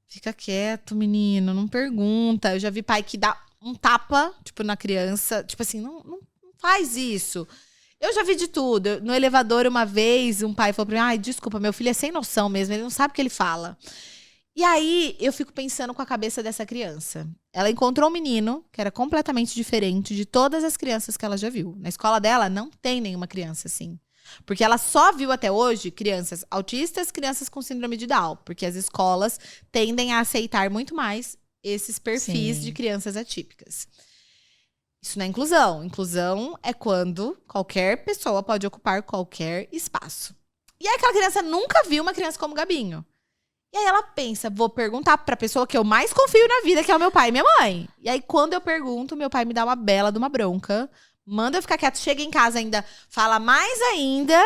Fica quieto, menino, não pergunta. Eu já vi pai que dá um tapa, tipo, na criança. Tipo assim, não faz isso. Eu já vi de tudo. No elevador, uma vez, um pai falou pra mim, ai, desculpa, meu filho é sem noção mesmo, ele não sabe o que ele fala. E aí, eu fico pensando com a cabeça dessa criança. Ela encontrou um menino que era completamente diferente de todas as crianças que ela já viu. Na escola dela, não tem nenhuma criança assim. Porque ela só viu até hoje crianças autistas, crianças com síndrome de Down. Porque as escolas tendem a aceitar muito mais esses perfis de crianças atípicas. Isso não é inclusão. Inclusão é quando qualquer pessoa pode ocupar qualquer espaço. E aí aquela criança nunca viu uma criança como Gabinho. E aí ela pensa, vou perguntar pra pessoa que eu mais confio na vida, que é o meu pai e minha mãe. E aí quando eu pergunto, meu pai me dá uma bela de uma bronca. Manda eu ficar quieto, chega em casa ainda, fala mais ainda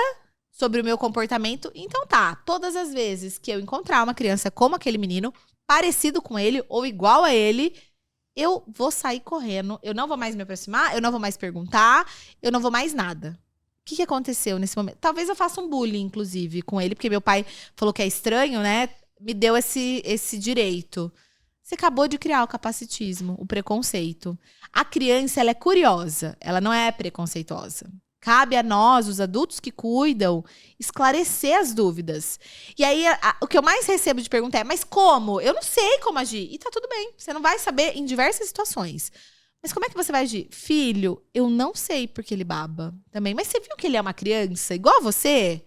sobre o meu comportamento. Então tá, todas as vezes que eu encontrar uma criança como aquele menino, parecido com ele ou igual a ele, eu vou sair correndo. Eu não vou mais me aproximar, eu não vou mais perguntar, eu não vou mais nada. O que aconteceu nesse momento? Talvez eu faça um bullying, inclusive, com ele, porque meu pai falou que é estranho, né? Me deu esse direito. Você acabou de criar o capacitismo, o preconceito. A criança, ela é curiosa, ela não é preconceituosa. Cabe a nós, os adultos que cuidam, esclarecer as dúvidas. E aí, o que eu mais recebo de pergunta é, mas como? Eu não sei como agir. E tá tudo bem, você não vai saber em diversas situações. Mas como é que você vai agir? Filho, eu não sei porque ele baba também. Mas você viu que ele é uma criança igual a você?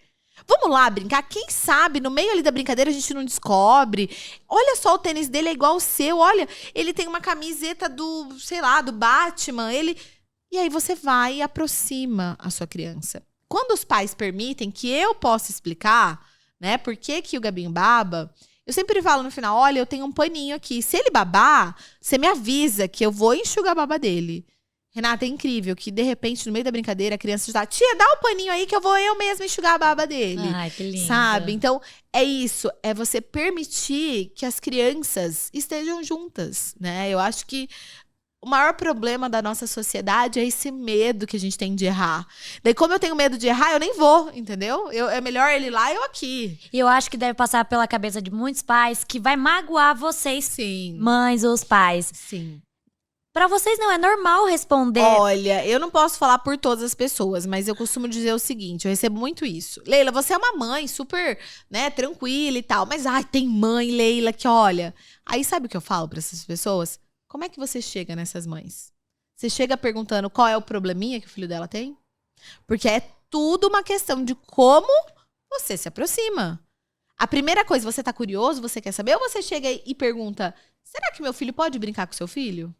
Vamos lá brincar? Quem sabe, no meio ali da brincadeira a gente não descobre. Olha só, o tênis dele é igual ao seu. Olha, ele tem uma camiseta do, sei lá, do Batman. E aí você vai e aproxima a sua criança. Quando os pais permitem que eu possa explicar, né, por que o Gabinho baba, eu sempre falo no final, olha, eu tenho um paninho aqui. Se ele babar, você me avisa que eu vou enxugar a baba dele. Renata, é incrível que, de repente, no meio da brincadeira, a criança já tia, dá o paninho aí que eu mesma enxugar a baba dele. Ai, que lindo. Sabe? Então, é isso. É você permitir que as crianças estejam juntas, né? Eu acho que o maior problema da nossa sociedade é esse medo que a gente tem de errar. Daí, como eu tenho medo de errar, eu nem vou, entendeu? É melhor ele lá e eu aqui. E eu acho que deve passar pela cabeça de muitos pais que vai magoar vocês, sim, mães ou os pais. Sim. Pra vocês não é normal responder. Olha, eu não posso falar por todas as pessoas, mas eu costumo dizer o seguinte, eu recebo muito isso. Leila, você é uma mãe super, né, tranquila e tal, mas tem mãe, Leila, que olha. Aí sabe o que eu falo pra essas pessoas? Como é que você chega nessas mães? Você chega perguntando qual é o probleminha que o filho dela tem? Porque é tudo uma questão de como você se aproxima. A primeira coisa, você tá curioso, você quer saber? Ou você chega e pergunta, será que meu filho pode brincar com seu filho?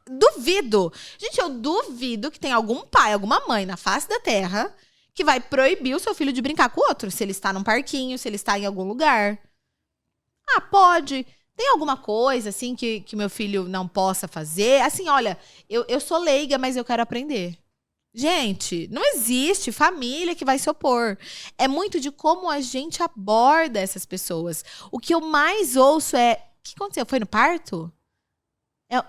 Duvido. Gente, eu duvido que tenha algum pai, alguma mãe na face da terra que vai proibir o seu filho de brincar com o outro. Se ele está num parquinho, se ele está em algum lugar. Pode. Tem alguma coisa, assim, que meu filho não possa fazer? Assim, olha, eu sou leiga, mas eu quero aprender. Gente, não existe família que vai se opor. É muito de como a gente aborda essas pessoas. O que eu mais ouço é, o que aconteceu? Foi no parto?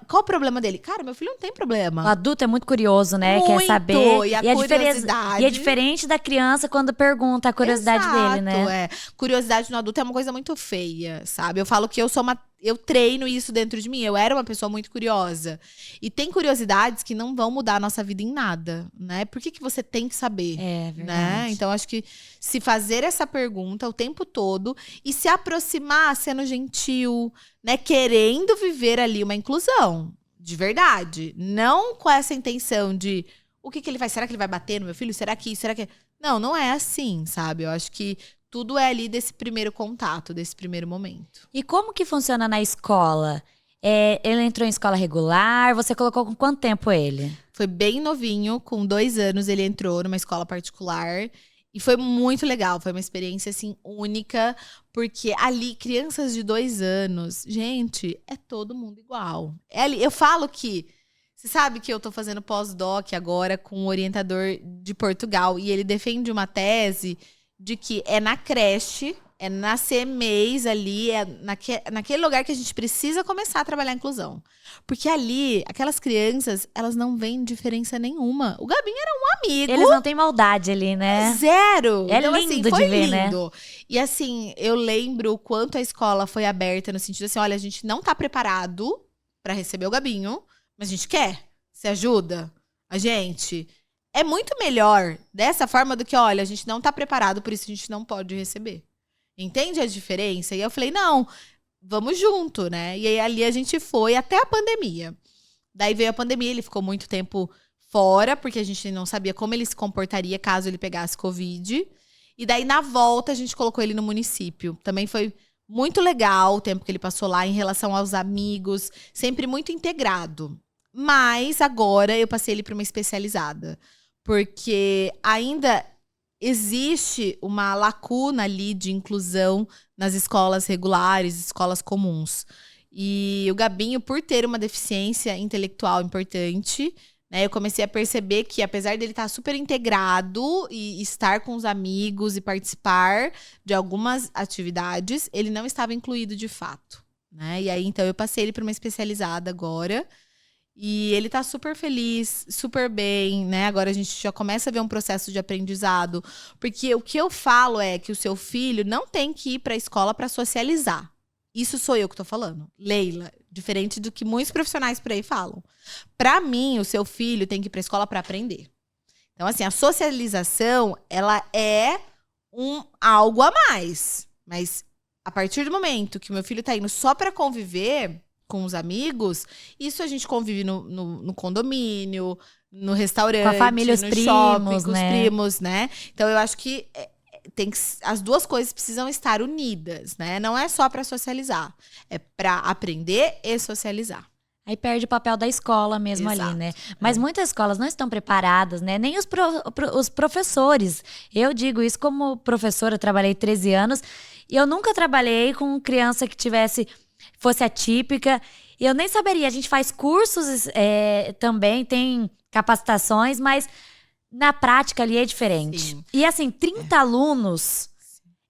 Qual o problema dele? Cara, meu filho não tem problema. O adulto é muito curioso, né? Muito, Quer saber. E a curiosidade. E é diferente da criança quando pergunta a curiosidade dele, né? Curiosidade no adulto é uma coisa muito feia, sabe? Eu falo que eu treino isso dentro de mim. Eu era uma pessoa muito curiosa. E tem curiosidades que não vão mudar a nossa vida em nada, né? Por que você tem que saber? É verdade. Né? Então, acho que se fazer essa pergunta o tempo todo e se aproximar sendo gentil, né? Querendo viver ali uma inclusão, de verdade. Não com essa intenção de o que ele faz? Será que ele vai bater no meu filho? Será que isso? Será que... Não é assim, sabe? Eu acho que tudo é ali desse primeiro contato, desse primeiro momento. E como que funciona na escola? Ele entrou em escola regular? Você colocou com quanto tempo ele? Foi bem novinho, com 2 anos ele entrou numa escola particular. E foi muito legal, foi uma experiência, assim, única. Porque ali, crianças de 2 anos, gente, é todo mundo igual. Eu falo que... Você sabe que eu tô fazendo pós-doc agora com um orientador de Portugal. E ele defende uma tese de que é na creche, é na CMEs ali, é naquele lugar que a gente precisa começar a trabalhar a inclusão. Porque ali, aquelas crianças, elas não veem diferença nenhuma. O Gabinho era um amigo. Eles não têm maldade ali, né? Zero. É então, lindo assim, foi de ver, lindo. Né? E assim, eu lembro o quanto a escola foi aberta no sentido assim, olha, a gente não tá preparado pra receber o Gabinho, mas a gente quer. Você ajuda a gente? É muito melhor dessa forma do que, olha, a gente não tá preparado, por isso a gente não pode receber. Entende a diferença? E eu falei, não, vamos junto, né? E aí ali a gente foi até a pandemia. Daí veio a pandemia, ele ficou muito tempo fora, porque a gente não sabia como ele se comportaria caso ele pegasse Covid. E daí na volta a gente colocou ele no município. Também foi muito legal o tempo que ele passou lá em relação aos amigos, sempre muito integrado. Mas agora eu passei ele para uma especializada. Porque ainda existe uma lacuna ali de inclusão nas escolas regulares, escolas comuns. E o Gabinho, por ter uma deficiência intelectual importante, né, eu comecei a perceber que, apesar dele estar super integrado e estar com os amigos e participar de algumas atividades, ele não estava incluído de fato. Né? E aí, então, eu passei ele para uma especializada agora. E ele tá super feliz, super bem, né? Agora a gente já começa a ver um processo de aprendizado. Porque o que eu falo é que o seu filho não tem que ir pra escola pra socializar. Isso sou eu que tô falando. Leila, diferente do que muitos profissionais por aí falam. Pra mim, o seu filho tem que ir pra escola pra aprender. Então, assim, a socialização, ela é algo a mais. Mas a partir do momento que o meu filho tá indo só pra conviver com os amigos, isso a gente convive no condomínio, no restaurante, com a família, os no primos, shopping, né? os primos, né? Então eu acho que as duas coisas precisam estar unidas, né? Não é só para socializar, é para aprender e socializar. Aí perde o papel da escola mesmo. Exato. Ali, né? Mas muitas escolas não estão preparadas, né? Nem os professores. Eu digo isso como professora, eu trabalhei 13 anos e eu nunca trabalhei com criança que fosse atípica. E eu nem saberia. A gente faz cursos também, tem capacitações, mas na prática ali é diferente. Sim. E assim, 30 alunos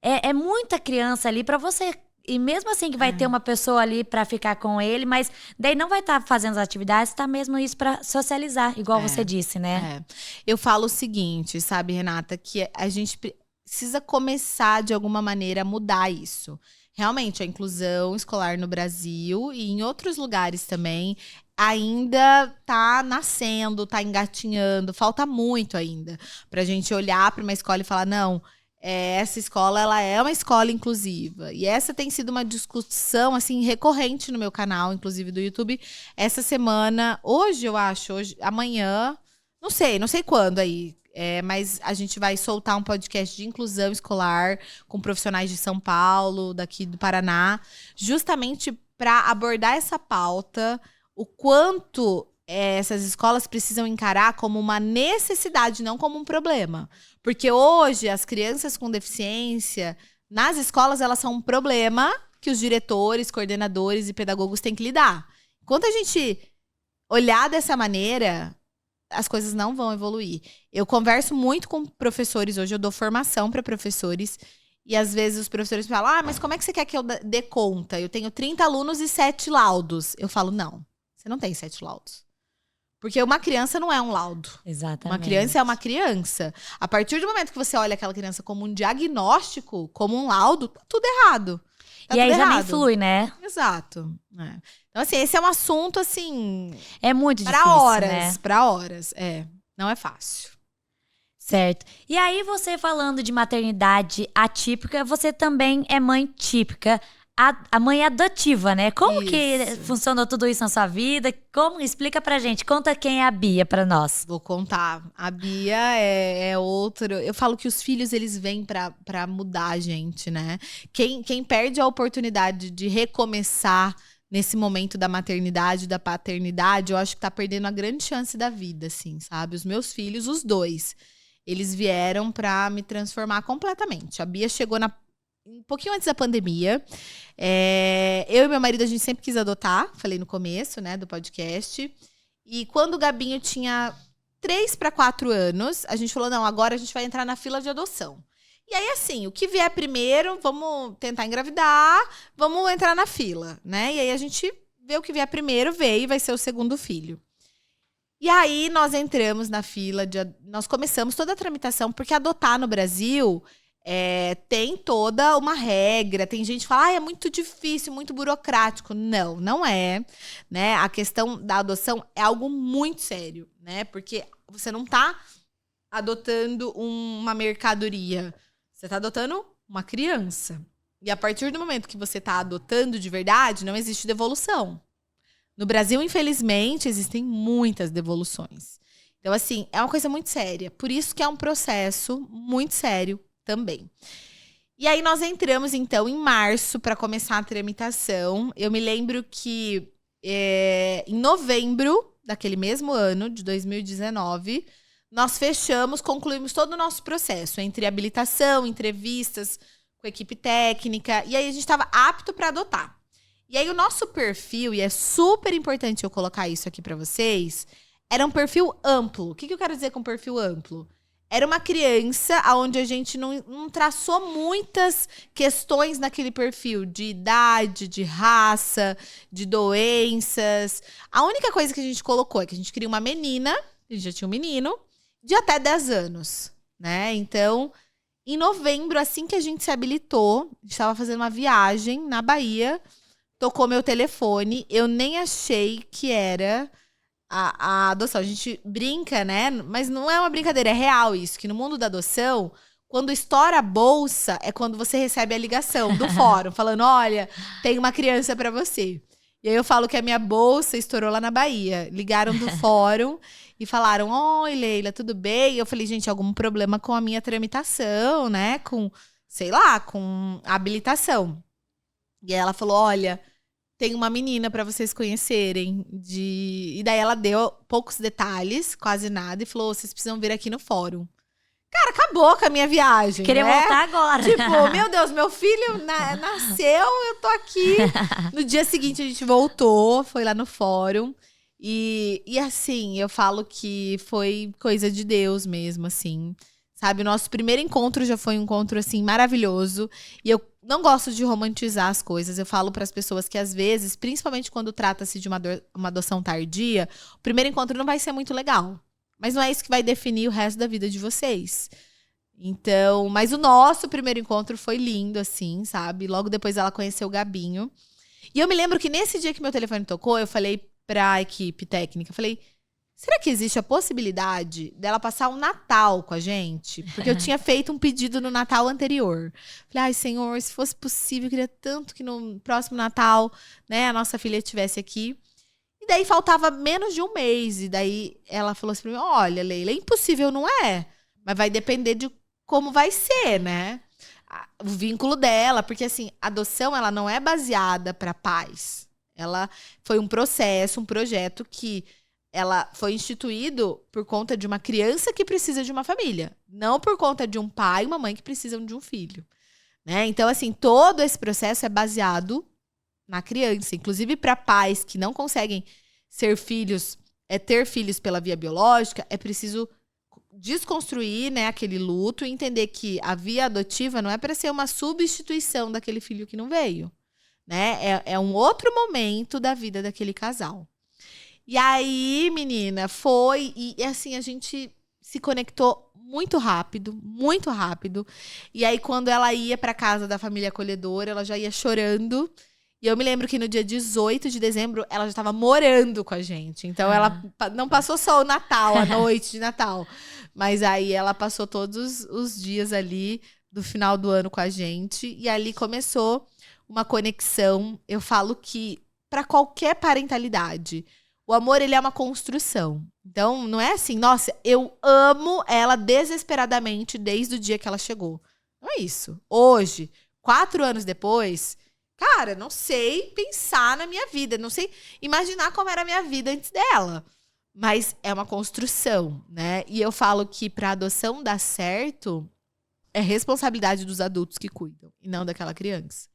é muita criança ali para você. E mesmo assim que vai ter uma pessoa ali para ficar com ele, mas daí não vai estar fazendo as atividades, tá mesmo isso para socializar, igual você disse, né? Eu falo o seguinte, sabe, Renata, que a gente precisa começar de alguma maneira a mudar isso. Realmente, a inclusão escolar no Brasil e em outros lugares também ainda tá nascendo, tá engatinhando, falta muito ainda pra gente olhar para uma escola e falar, não, essa escola, ela é uma escola inclusiva. E essa tem sido uma discussão, assim, recorrente no meu canal, inclusive do YouTube. Essa semana, hoje, eu acho, amanhã, não sei quando aí. Mas a gente vai soltar um podcast de inclusão escolar com profissionais de São Paulo, daqui do Paraná, justamente para abordar essa pauta, o quanto essas escolas precisam encarar como uma necessidade, não como um problema. Porque hoje, as crianças com deficiência, nas escolas, elas são um problema que os diretores, coordenadores e pedagogos têm que lidar. Enquanto a gente olhar dessa maneira, as coisas não vão evoluir. Eu converso muito com professores hoje, eu dou formação para professores, e às vezes os professores falam, mas como é que você quer que eu dê conta? Eu tenho 30 alunos e 7 laudos. Eu falo, não, você não tem 7 laudos. Porque uma criança não é um laudo. Exatamente. Uma criança é uma criança. A partir do momento que você olha aquela criança como um diagnóstico, como um laudo, tá tudo errado. Tá e aí já nem flui, né? Exato. Então, assim, esse é um assunto, assim... É muito difícil, pra horas, né? Pra horas. Não é fácil. Certo. E aí, você falando de maternidade atípica, você também é mãe típica. A mãe adotiva, né? Como que funcionou tudo isso na sua vida? Explica pra gente. Conta quem é a Bia pra nós. Vou contar. A Bia é outro... Eu falo que os filhos, eles vêm pra mudar a gente, né? Quem perde a oportunidade de recomeçar nesse momento da maternidade, da paternidade, eu acho que tá perdendo a grande chance da vida, assim, sabe? Os meus filhos, os dois, eles vieram pra me transformar completamente. A Bia chegou um pouquinho antes da pandemia. Eu e meu marido, a gente sempre quis adotar. Falei no começo, né, do podcast. E quando o Gabinho tinha 3 para 4 anos, a gente falou, não, agora a gente vai entrar na fila de adoção. E aí, assim, o que vier primeiro, vamos tentar engravidar, vamos entrar na fila, né? E aí a gente vê o que vier primeiro, veio e vai ser o segundo filho. E aí nós entramos na fila, nós começamos toda a tramitação, porque adotar no Brasil... tem toda uma regra. Tem gente que fala, é muito difícil, muito burocrático. Não, não é, né? A questão da adoção é algo muito sério, né? Porque você não tá adotando uma mercadoria, você tá adotando uma criança. E a partir do momento que você tá adotando de verdade, não existe devolução. No Brasil, infelizmente, existem muitas devoluções. Então, assim, é uma coisa muito séria. Por isso que é um processo muito sério também. E aí nós entramos, então, em março para começar a tramitação. Eu me lembro que em novembro daquele mesmo ano, de 2019, nós concluímos todo o nosso processo, entre habilitação, entrevistas com a equipe técnica, e aí a gente estava apto para adotar. E aí o nosso perfil, e é super importante eu colocar isso aqui para vocês, era um perfil amplo. O que eu quero dizer com perfil amplo? Era uma criança onde a gente não traçou muitas questões naquele perfil de idade, de raça, de doenças. A única coisa que a gente colocou é que a gente queria uma menina, a gente já tinha um menino, de até 10 anos, né? Então, em novembro, assim que a gente se habilitou, a gente estava fazendo uma viagem na Bahia, tocou meu telefone, eu nem achei que era... A adoção, a gente brinca, né? Mas não é uma brincadeira, é real isso. Que no mundo da adoção, quando estoura a bolsa, é quando você recebe a ligação do fórum, falando, olha, tem uma criança pra você. E aí eu falo que a minha bolsa estourou lá na Bahia. Ligaram do fórum e falaram, oi, Leila, tudo bem? E eu falei, gente, algum problema com a minha tramitação, né? Com, sei lá, com a habilitação. E aí ela falou, olha... tem uma menina pra vocês conhecerem. E daí ela deu poucos detalhes, quase nada, e falou, vocês precisam vir aqui no fórum. Cara, acabou com a minha viagem, Queria voltar agora. Tipo, meu Deus, meu filho nasceu, eu tô aqui. No dia seguinte a gente voltou, foi lá no fórum. E assim, eu falo que foi coisa de Deus mesmo, assim. Sabe, o nosso primeiro encontro já foi um encontro, assim, maravilhoso. E eu não gosto de romantizar as coisas. Eu falo para as pessoas que, às vezes, principalmente quando trata-se de uma adoção tardia, o primeiro encontro não vai ser muito legal. Mas não é isso que vai definir o resto da vida de vocês. Então, mas o nosso primeiro encontro foi lindo, assim, sabe? Logo depois ela conheceu o Gabinho. E eu me lembro que nesse dia que meu telefone tocou, eu falei pra equipe técnica, eu falei, será que existe a possibilidade dela passar um Natal com a gente? Porque eu tinha feito um pedido no Natal anterior. Falei, ai, Senhor, se fosse possível, eu queria tanto que no próximo Natal, né, a nossa filha estivesse aqui. E daí faltava menos de um mês. E daí ela falou assim pra mim, olha, Leila, é impossível, não é? Mas vai depender de como vai ser, né? O vínculo dela. Porque, assim, a adoção, ela não é baseada para pais. Ela foi um processo, um projeto que ela foi instituído por conta de uma criança que precisa de uma família. Não por conta de um pai e uma mãe que precisam de um filho. Né? Então, assim, todo esse processo é baseado na criança. Inclusive, para pais que não conseguem ter filhos pela via biológica, é preciso desconstruir, né, aquele luto e entender que a via adotiva não é para ser uma substituição daquele filho que não veio. Né? É um outro momento da vida daquele casal. E aí, menina, foi... E assim, a gente se conectou muito rápido, muito rápido. E aí, quando ela ia para casa da família acolhedora, ela já ia chorando. E eu me lembro que no dia 18 de dezembro, ela já estava morando com a gente. Então, ela não passou só o Natal, a noite de Natal. Mas aí, ela passou todos os dias ali do final do ano com a gente. E ali começou uma conexão. Eu falo que, para qualquer parentalidade, o amor, ele é uma construção. Então, não é assim, nossa, eu amo ela desesperadamente desde o dia que ela chegou. Não é isso. Hoje, 4 anos depois, cara, não sei pensar na minha vida. Não sei imaginar como era a minha vida antes dela. Mas é uma construção, né? E eu falo que para adoção dar certo, é responsabilidade dos adultos que cuidam, e não daquela criança.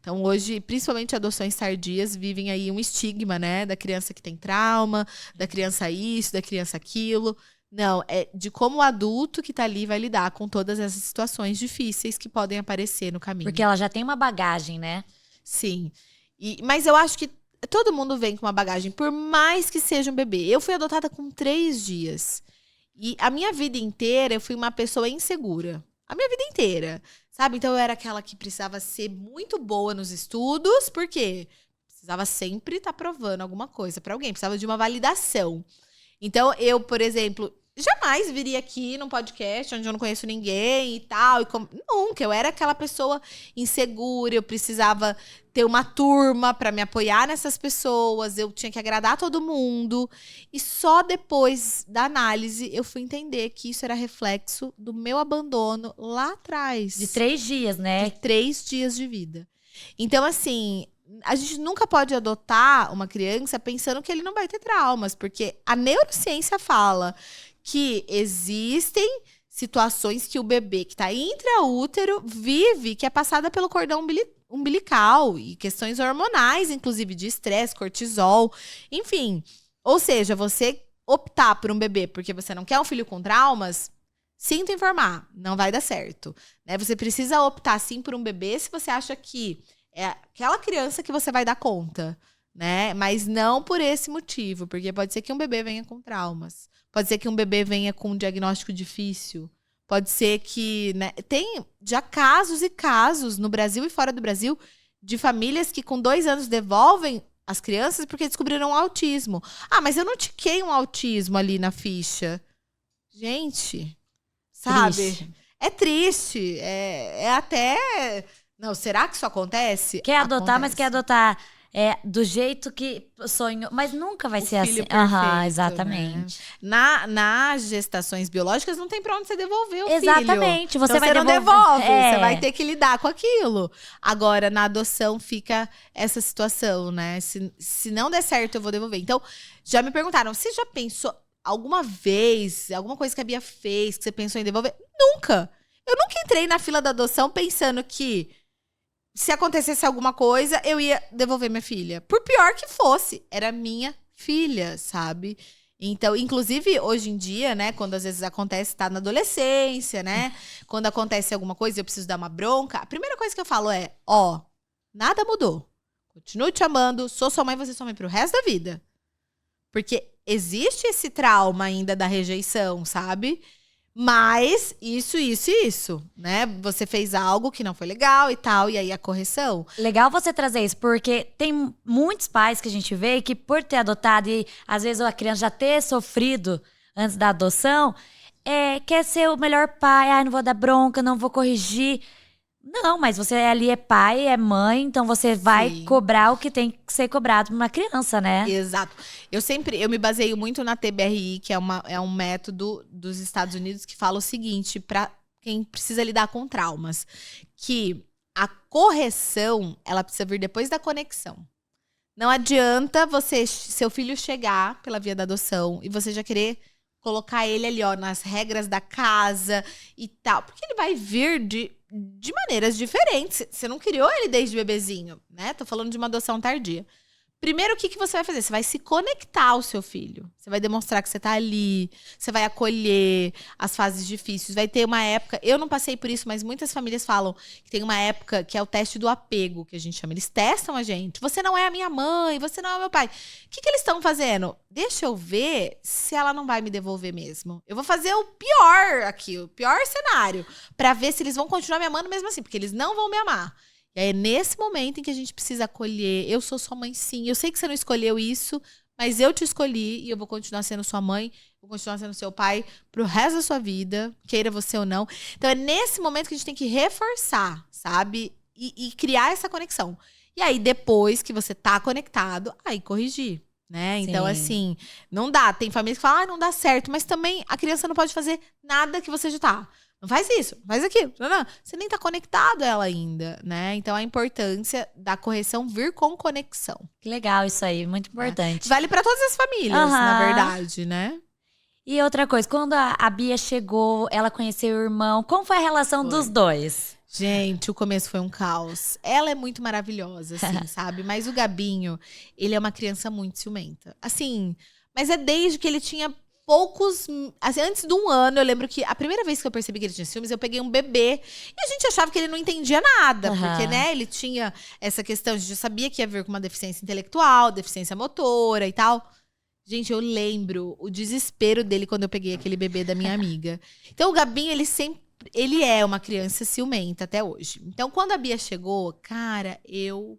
Então, hoje, principalmente adoções tardias, vivem aí um estigma, né? Da criança que tem trauma, da criança isso, da criança aquilo. Não, é de como o adulto que tá ali vai lidar com todas essas situações difíceis que podem aparecer no caminho. Porque ela já tem uma bagagem, né? Sim. Mas eu acho que todo mundo vem com uma bagagem, por mais que seja um bebê. Eu fui adotada com 3 dias. E a minha vida inteira, eu fui uma pessoa insegura. A minha vida inteira. Sabe? Então, eu era aquela que precisava ser muito boa nos estudos. Por quê? Precisava sempre estar provando alguma coisa para alguém. Precisava de uma validação. Então, eu, por exemplo, jamais viria aqui num podcast onde eu não conheço ninguém e tal. Nunca. Eu era aquela pessoa insegura. Eu precisava ter uma turma para me apoiar nessas pessoas. Eu tinha que agradar todo mundo. E só depois da análise eu fui entender que isso era reflexo do meu abandono lá atrás. De 3 dias, né? De 3 dias de vida. Então, assim, a gente nunca pode adotar uma criança pensando que ele não vai ter traumas. Porque a neurociência fala que existem situações que o bebê que está intraútero vive, que é passada pelo cordão umbilical e questões hormonais, inclusive de estresse, cortisol, enfim. Ou seja, você optar por um bebê porque você não quer um filho com traumas, sinto informar, não vai dar certo. Né? Você precisa optar sim por um bebê se você acha que é aquela criança que você vai dar conta, né? Mas não por esse motivo, porque pode ser que um bebê venha com traumas. Pode ser que um bebê venha com um diagnóstico difícil. Pode ser que... Né, tem já casos e casos no Brasil e fora do Brasil de famílias que com 2 anos devolvem as crianças porque descobriram autismo. Ah, mas eu não tiquei um autismo ali na ficha. Gente, sabe? Triste. É triste. É até... Não, será que isso acontece? Quer adotar, Acontece. mas quer adotar do jeito que sonhou, mas nunca vai ser assim. Perfeito, exatamente. Né? Nas gestações biológicas não tem pra onde você devolver o filho. Exatamente. Você vai não devolver. devolve, você vai ter que lidar com aquilo. Agora, na adoção fica essa situação, né? Se não der certo, eu vou devolver. Então, já me perguntaram, você já pensou alguma vez, alguma coisa que a Bia fez, que você pensou em devolver? Nunca. Eu nunca entrei na fila da adoção pensando que se acontecesse alguma coisa, eu ia devolver minha filha. Por pior que fosse, era minha filha, sabe? Então, inclusive, hoje em dia, né, quando às vezes acontece, tá na adolescência, né? Quando acontece alguma coisa e eu preciso dar uma bronca, a primeira coisa que eu falo é, nada mudou. Continuo te amando, sou sua mãe, você é sua mãe pro resto da vida. Porque existe esse trauma ainda da rejeição, sabe? Mas isso, né? Você fez algo que não foi legal e tal, e aí a correção. Legal você trazer isso, porque tem muitos pais que a gente vê que por ter adotado e às vezes a criança já ter sofrido antes da adoção, quer ser o melhor pai, não vou dar bronca, não vou corrigir. Não, mas você ali é pai, é mãe, então você vai cobrar o que tem que ser cobrado pra uma criança, né? Exato. Eu me baseio muito na TBRI, que é um método dos Estados Unidos que fala o seguinte, pra quem precisa lidar com traumas, que a correção, ela precisa vir depois da conexão. Não adianta seu filho chegar pela via da adoção e você já querer colocar ele ali, nas regras da casa e tal. Porque ele vai vir de maneiras diferentes. Você não criou ele desde bebezinho, né? Tô falando de uma adoção tardia. Primeiro, o que você vai fazer? Você vai se conectar ao seu filho. Você vai demonstrar que você tá ali. Você vai acolher as fases difíceis. Vai ter uma época... Eu não passei por isso, mas muitas famílias falam que tem uma época que é o teste do apego, que a gente chama. Eles testam a gente. Você não é a minha mãe, você não é o meu pai. O que eles estão fazendo? Deixa eu ver se ela não vai me devolver mesmo. Eu vou fazer o pior aqui, o pior cenário, pra ver se eles vão continuar me amando mesmo assim, porque eles não vão me amar. E aí é nesse momento em que a gente precisa acolher. Eu sou sua mãe, sim. Eu sei que você não escolheu isso, mas eu te escolhi e eu vou continuar sendo sua mãe, vou continuar sendo seu pai pro resto da sua vida, queira você ou não. Então é nesse momento que a gente tem que reforçar, sabe? E criar essa conexão. E aí depois que você tá conectado, aí corrigir, né? Então assim, não dá. Tem famílias que falam, não dá certo, mas também a criança não pode fazer nada que você já tá. Não faz isso, faz aquilo. Não. Você nem tá conectado a ela ainda, né? Então, a importância da correção vir com conexão. Que legal isso aí, muito importante. Vale pra todas as famílias, na verdade, né? E outra coisa, quando a Bia chegou, ela conheceu o irmão, como foi a relação dos dois? Gente, o começo foi um caos. Ela é muito maravilhosa, assim, sabe? Mas o Gabinho, ele é uma criança muito ciumenta. Assim, mas é desde que ele tinha... assim, antes de um ano, eu lembro que a primeira vez que eu percebi que ele tinha ciúmes, eu peguei um bebê e a gente achava que ele não entendia nada, porque, né, ele tinha essa questão, a gente já sabia que ia vir com uma deficiência intelectual, deficiência motora e tal. Gente, eu lembro o desespero dele quando eu peguei aquele bebê da minha amiga. Então, o Gabinho, ele é uma criança ciumenta até hoje. Então, quando a Bia chegou, cara, eu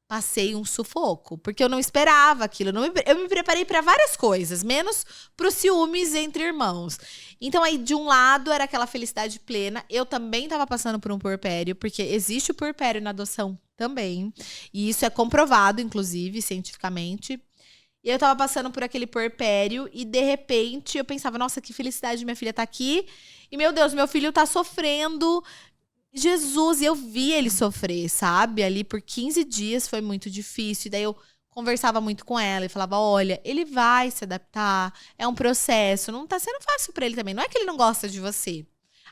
passei um sufoco, porque eu não esperava aquilo. Eu me preparei para várias coisas, menos para os ciúmes entre irmãos. Então aí, de um lado, era aquela felicidade plena. Eu também estava passando por um puerpério, porque existe o puerpério na adoção também. E isso é comprovado, inclusive, cientificamente. E eu tava passando por aquele puerpério e, de repente, eu pensava, nossa, que felicidade, minha filha tá aqui. E, meu Deus, meu filho tá sofrendo... Jesus, e eu vi ele sofrer, sabe? Ali por 15 dias foi muito difícil. E daí eu conversava muito com ela e falava, olha, ele vai se adaptar, é um processo, não tá sendo fácil pra ele também. Não é que ele não gosta de você.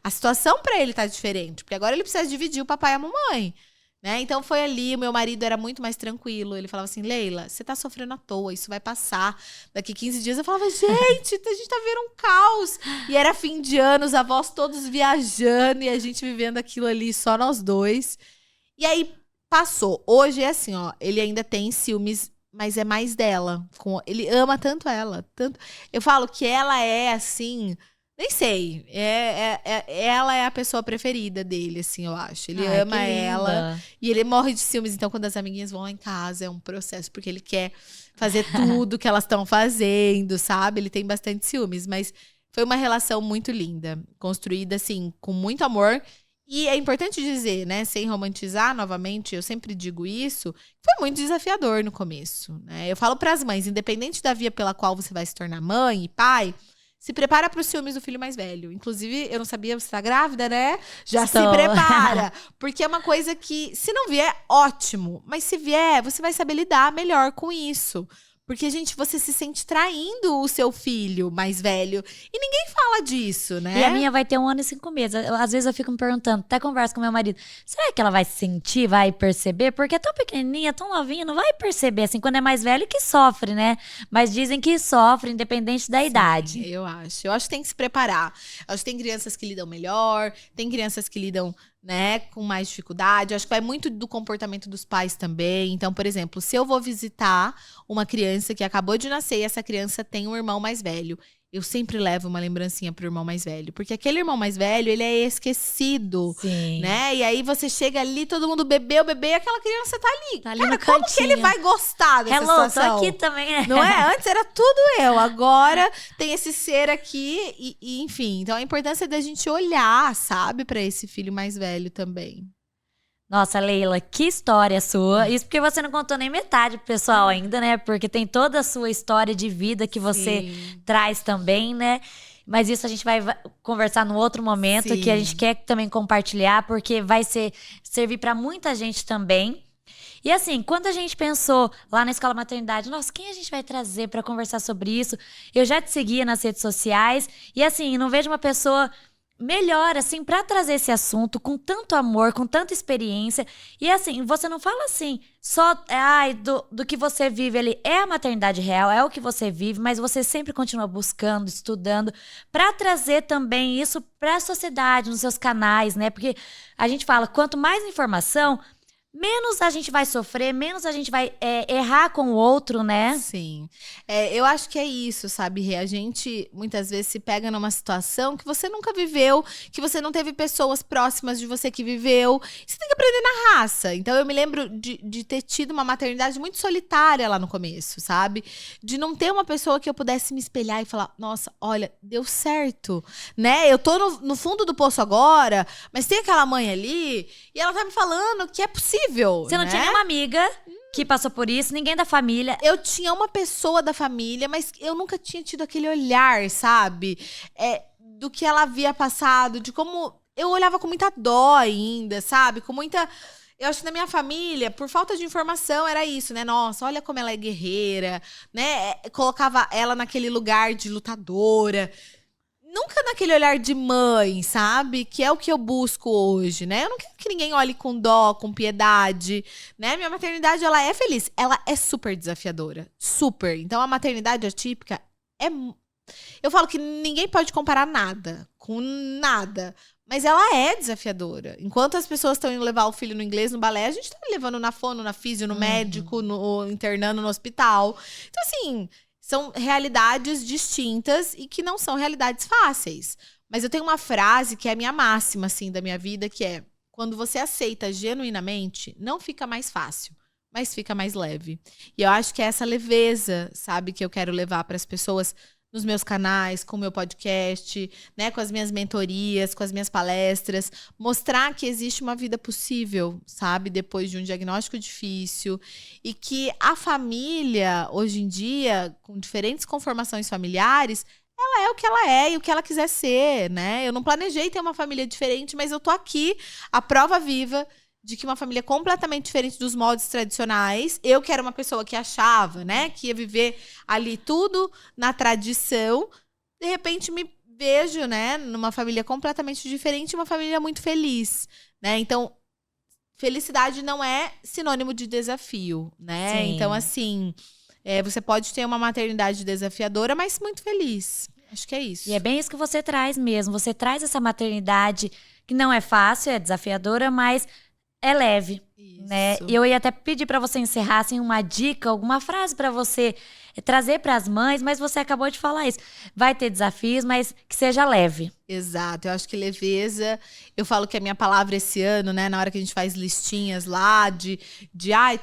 A situação pra ele tá diferente, porque agora ele precisa dividir o papai e a mamãe, né? Então foi ali, o meu marido era muito mais tranquilo. Ele falava assim, Leila, você tá sofrendo à toa, isso vai passar. Daqui 15 dias eu falava, gente, a gente tá vendo um caos. E era fim de ano, os avós todos viajando e a gente vivendo aquilo ali, só nós dois. E aí passou. Hoje é assim, ó, ele ainda tem ciúmes, mas é mais dela. Ele ama tanto ela, tanto. Eu falo que ela é assim... Nem sei, ela é a pessoa preferida dele, assim, eu acho. Ele ama ela e ele morre de ciúmes. Então, quando as amiguinhas vão lá em casa, é um processo, porque ele quer fazer tudo que elas estão fazendo, sabe? Ele tem bastante ciúmes, mas foi uma relação muito linda, construída, assim, com muito amor E é importante dizer, né, sem romantizar novamente, eu sempre digo isso, foi muito desafiador no começo, né? Eu falo para as mães, independente da via pela qual você vai se tornar mãe e pai, se prepara para os ciúmes do filho mais velho. Inclusive, eu não sabia, você tá grávida, né? Já se prepara. Porque é uma coisa que, se não vier, ótimo. Mas se vier, você vai saber lidar melhor com isso. Porque, gente, você se sente traindo o seu filho mais velho. E ninguém fala disso, né? E a minha vai ter 1 ano e 5 meses. Às vezes eu fico me perguntando, até converso com meu marido, será que ela vai sentir, vai perceber? Porque é tão pequenininha, tão novinha, não vai perceber. Assim, quando é mais velho que sofre, né? Mas dizem que sofre, independente da idade. Eu acho. Eu acho que tem que se preparar. Eu acho que tem crianças que lidam melhor, tem crianças que lidam, né, com mais dificuldade. Eu acho que vai muito do comportamento dos pais também. Então, por exemplo, se eu vou visitar uma criança que acabou de nascer e essa criança tem um irmão mais velho, eu sempre levo uma lembrancinha pro irmão mais velho. Porque aquele irmão mais velho, ele é esquecido, né? E aí você chega ali, todo mundo bebeu, e aquela criança tá ali. Tá ali Cara, no cantinho. como que ele vai gostar dessa situação? Tô aqui também, né? Não é? Antes era tudo eu, agora tem esse ser aqui e enfim. Então a importância da gente olhar, sabe, pra esse filho mais velho também. Nossa, Leila, que história sua. Isso porque você não contou nem metade pro pessoal ainda, né? Porque tem toda a sua história de vida que você traz também, né? Mas isso a gente vai conversar num outro momento, que a gente quer também compartilhar, porque vai servir para muita gente também. E assim, quando a gente pensou lá na Escola Maternidade, nossa, quem a gente vai trazer para conversar sobre isso? Eu já te seguia nas redes sociais e assim, não vejo uma pessoa melhor, assim, pra trazer esse assunto com tanto amor, com tanta experiência. E assim, você não fala assim, só do que você vive ali. É a maternidade real, é o que você vive, mas você sempre continua buscando, estudando, pra trazer também isso pra sociedade, nos seus canais, né? Porque a gente fala, quanto mais informação, menos a gente vai sofrer, menos a gente vai errar com o outro, né? Sim. Eu acho que é isso, sabe, Rê? A gente, muitas vezes, se pega numa situação que você nunca viveu, que você não teve pessoas próximas de você que viveu. Você tem que aprender na raça. Então, eu me lembro de ter tido uma maternidade muito solitária lá no começo, sabe? De não ter uma pessoa que eu pudesse me espelhar e falar, nossa, olha, deu certo, né? Eu tô no fundo do poço agora, mas tem aquela mãe ali e ela tá me falando que é possível. Você não tinha nenhuma amiga que passou por isso, ninguém da família. Eu tinha uma pessoa da família, mas eu nunca tinha tido aquele olhar, sabe? Do que ela havia passado, de como eu olhava com muita dó ainda, sabe? Com muita... Eu acho que na minha família, por falta de informação, era isso, né? Nossa, olha como ela é guerreira, né? Colocava ela naquele lugar de lutadora. Nunca naquele olhar de mãe, sabe? Que é o que eu busco hoje, né? Eu não quero que ninguém olhe com dó, com piedade, né? Minha maternidade, ela é feliz. Ela é super desafiadora. Super. Então, a maternidade atípica é... Eu falo que ninguém pode comparar nada com nada. Mas ela é desafiadora. Enquanto as pessoas estão indo levar o filho no inglês, no balé, a gente tá levando na fono, na físio, no médico, internando no hospital. Então, assim... São realidades distintas e que não são realidades fáceis. Mas eu tenho uma frase que é a minha máxima, assim, da minha vida, que é: quando você aceita genuinamente, não fica mais fácil, mas fica mais leve. E eu acho que é essa leveza, sabe, que eu quero levar para as pessoas nos meus canais, com o meu podcast, né, com as minhas mentorias, com as minhas palestras, mostrar que existe uma vida possível, sabe, depois de um diagnóstico difícil, e que a família, hoje em dia, com diferentes conformações familiares, ela é o que ela é e o que ela quiser ser, né? Eu não planejei ter uma família diferente, mas eu tô aqui, a prova viva de que uma família completamente diferente dos moldes tradicionais. Eu que era uma pessoa que achava, né, que ia viver ali tudo na tradição, de repente me vejo, né, numa família completamente diferente, uma família muito feliz, né? Então, felicidade não é sinônimo de desafio, né? Sim. Então, assim, você pode ter uma maternidade desafiadora, mas muito feliz. Acho que é isso. E é bem isso que você traz mesmo. Você traz essa maternidade que não é fácil, é desafiadora, mas é leve, né? E eu ia até pedir para você encerrar assim, uma dica, alguma frase para você trazer para as mães, mas você acabou de falar isso. Vai ter desafios, mas que seja leve. Exato, eu acho que leveza, eu falo que a minha palavra esse ano, né, na hora que a gente faz listinhas lá de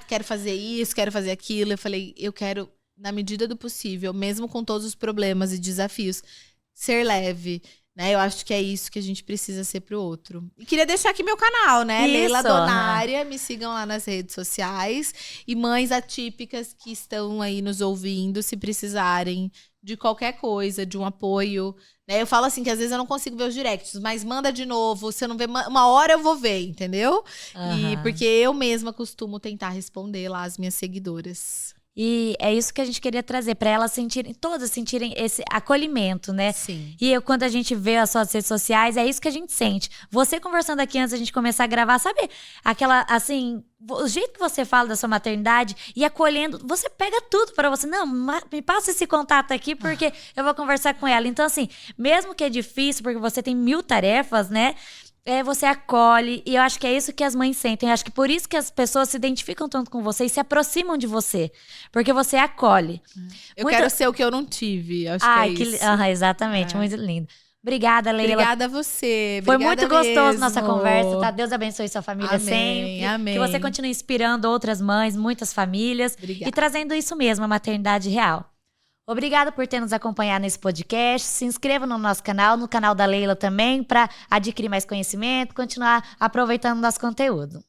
quero fazer isso, quero fazer aquilo, eu falei, eu quero, na medida do possível, mesmo com todos os problemas e desafios, ser leve, né? Eu acho que é isso que a gente precisa ser pro outro. E queria deixar aqui meu canal, né? Isso. Leila Donária, me sigam lá nas redes sociais. E mães atípicas que estão aí nos ouvindo, se precisarem de qualquer coisa, de um apoio, né? Eu falo assim, que às vezes eu não consigo ver os directs, mas manda de novo, se eu não ver, uma hora eu vou ver, entendeu? E porque eu mesma costumo tentar responder lá as minhas seguidoras. E é isso que a gente queria trazer, para elas sentirem, todas sentirem esse acolhimento, né? Sim. E quando a gente vê as suas redes sociais, é isso que a gente sente. Você conversando aqui antes da gente começar a gravar, sabe? Aquela, assim, o jeito que você fala da sua maternidade e acolhendo, você pega tudo para você. Não, me passa esse contato aqui porque eu vou conversar com ela. Então, assim, mesmo que é difícil, porque você tem 1000 tarefas, né? Você acolhe, e eu acho que é isso que as mães sentem. Eu acho que por isso que as pessoas se identificam tanto com você e se aproximam de você. Porque você acolhe. Eu quero ser o que eu não tive, acho que é isso. Exatamente, muito lindo. Obrigada, Leila. Obrigada a você. Foi muito gostoso mesmo. Nossa conversa, tá? Deus abençoe sua família Amém, sempre. Amém. Que você continue inspirando outras mães, muitas famílias. Obrigada. E trazendo isso mesmo, a maternidade real. Obrigada por ter nos acompanhado nesse podcast. Se inscreva no nosso canal, no canal da Leila também, para adquirir mais conhecimento, continuar aproveitando nosso conteúdo.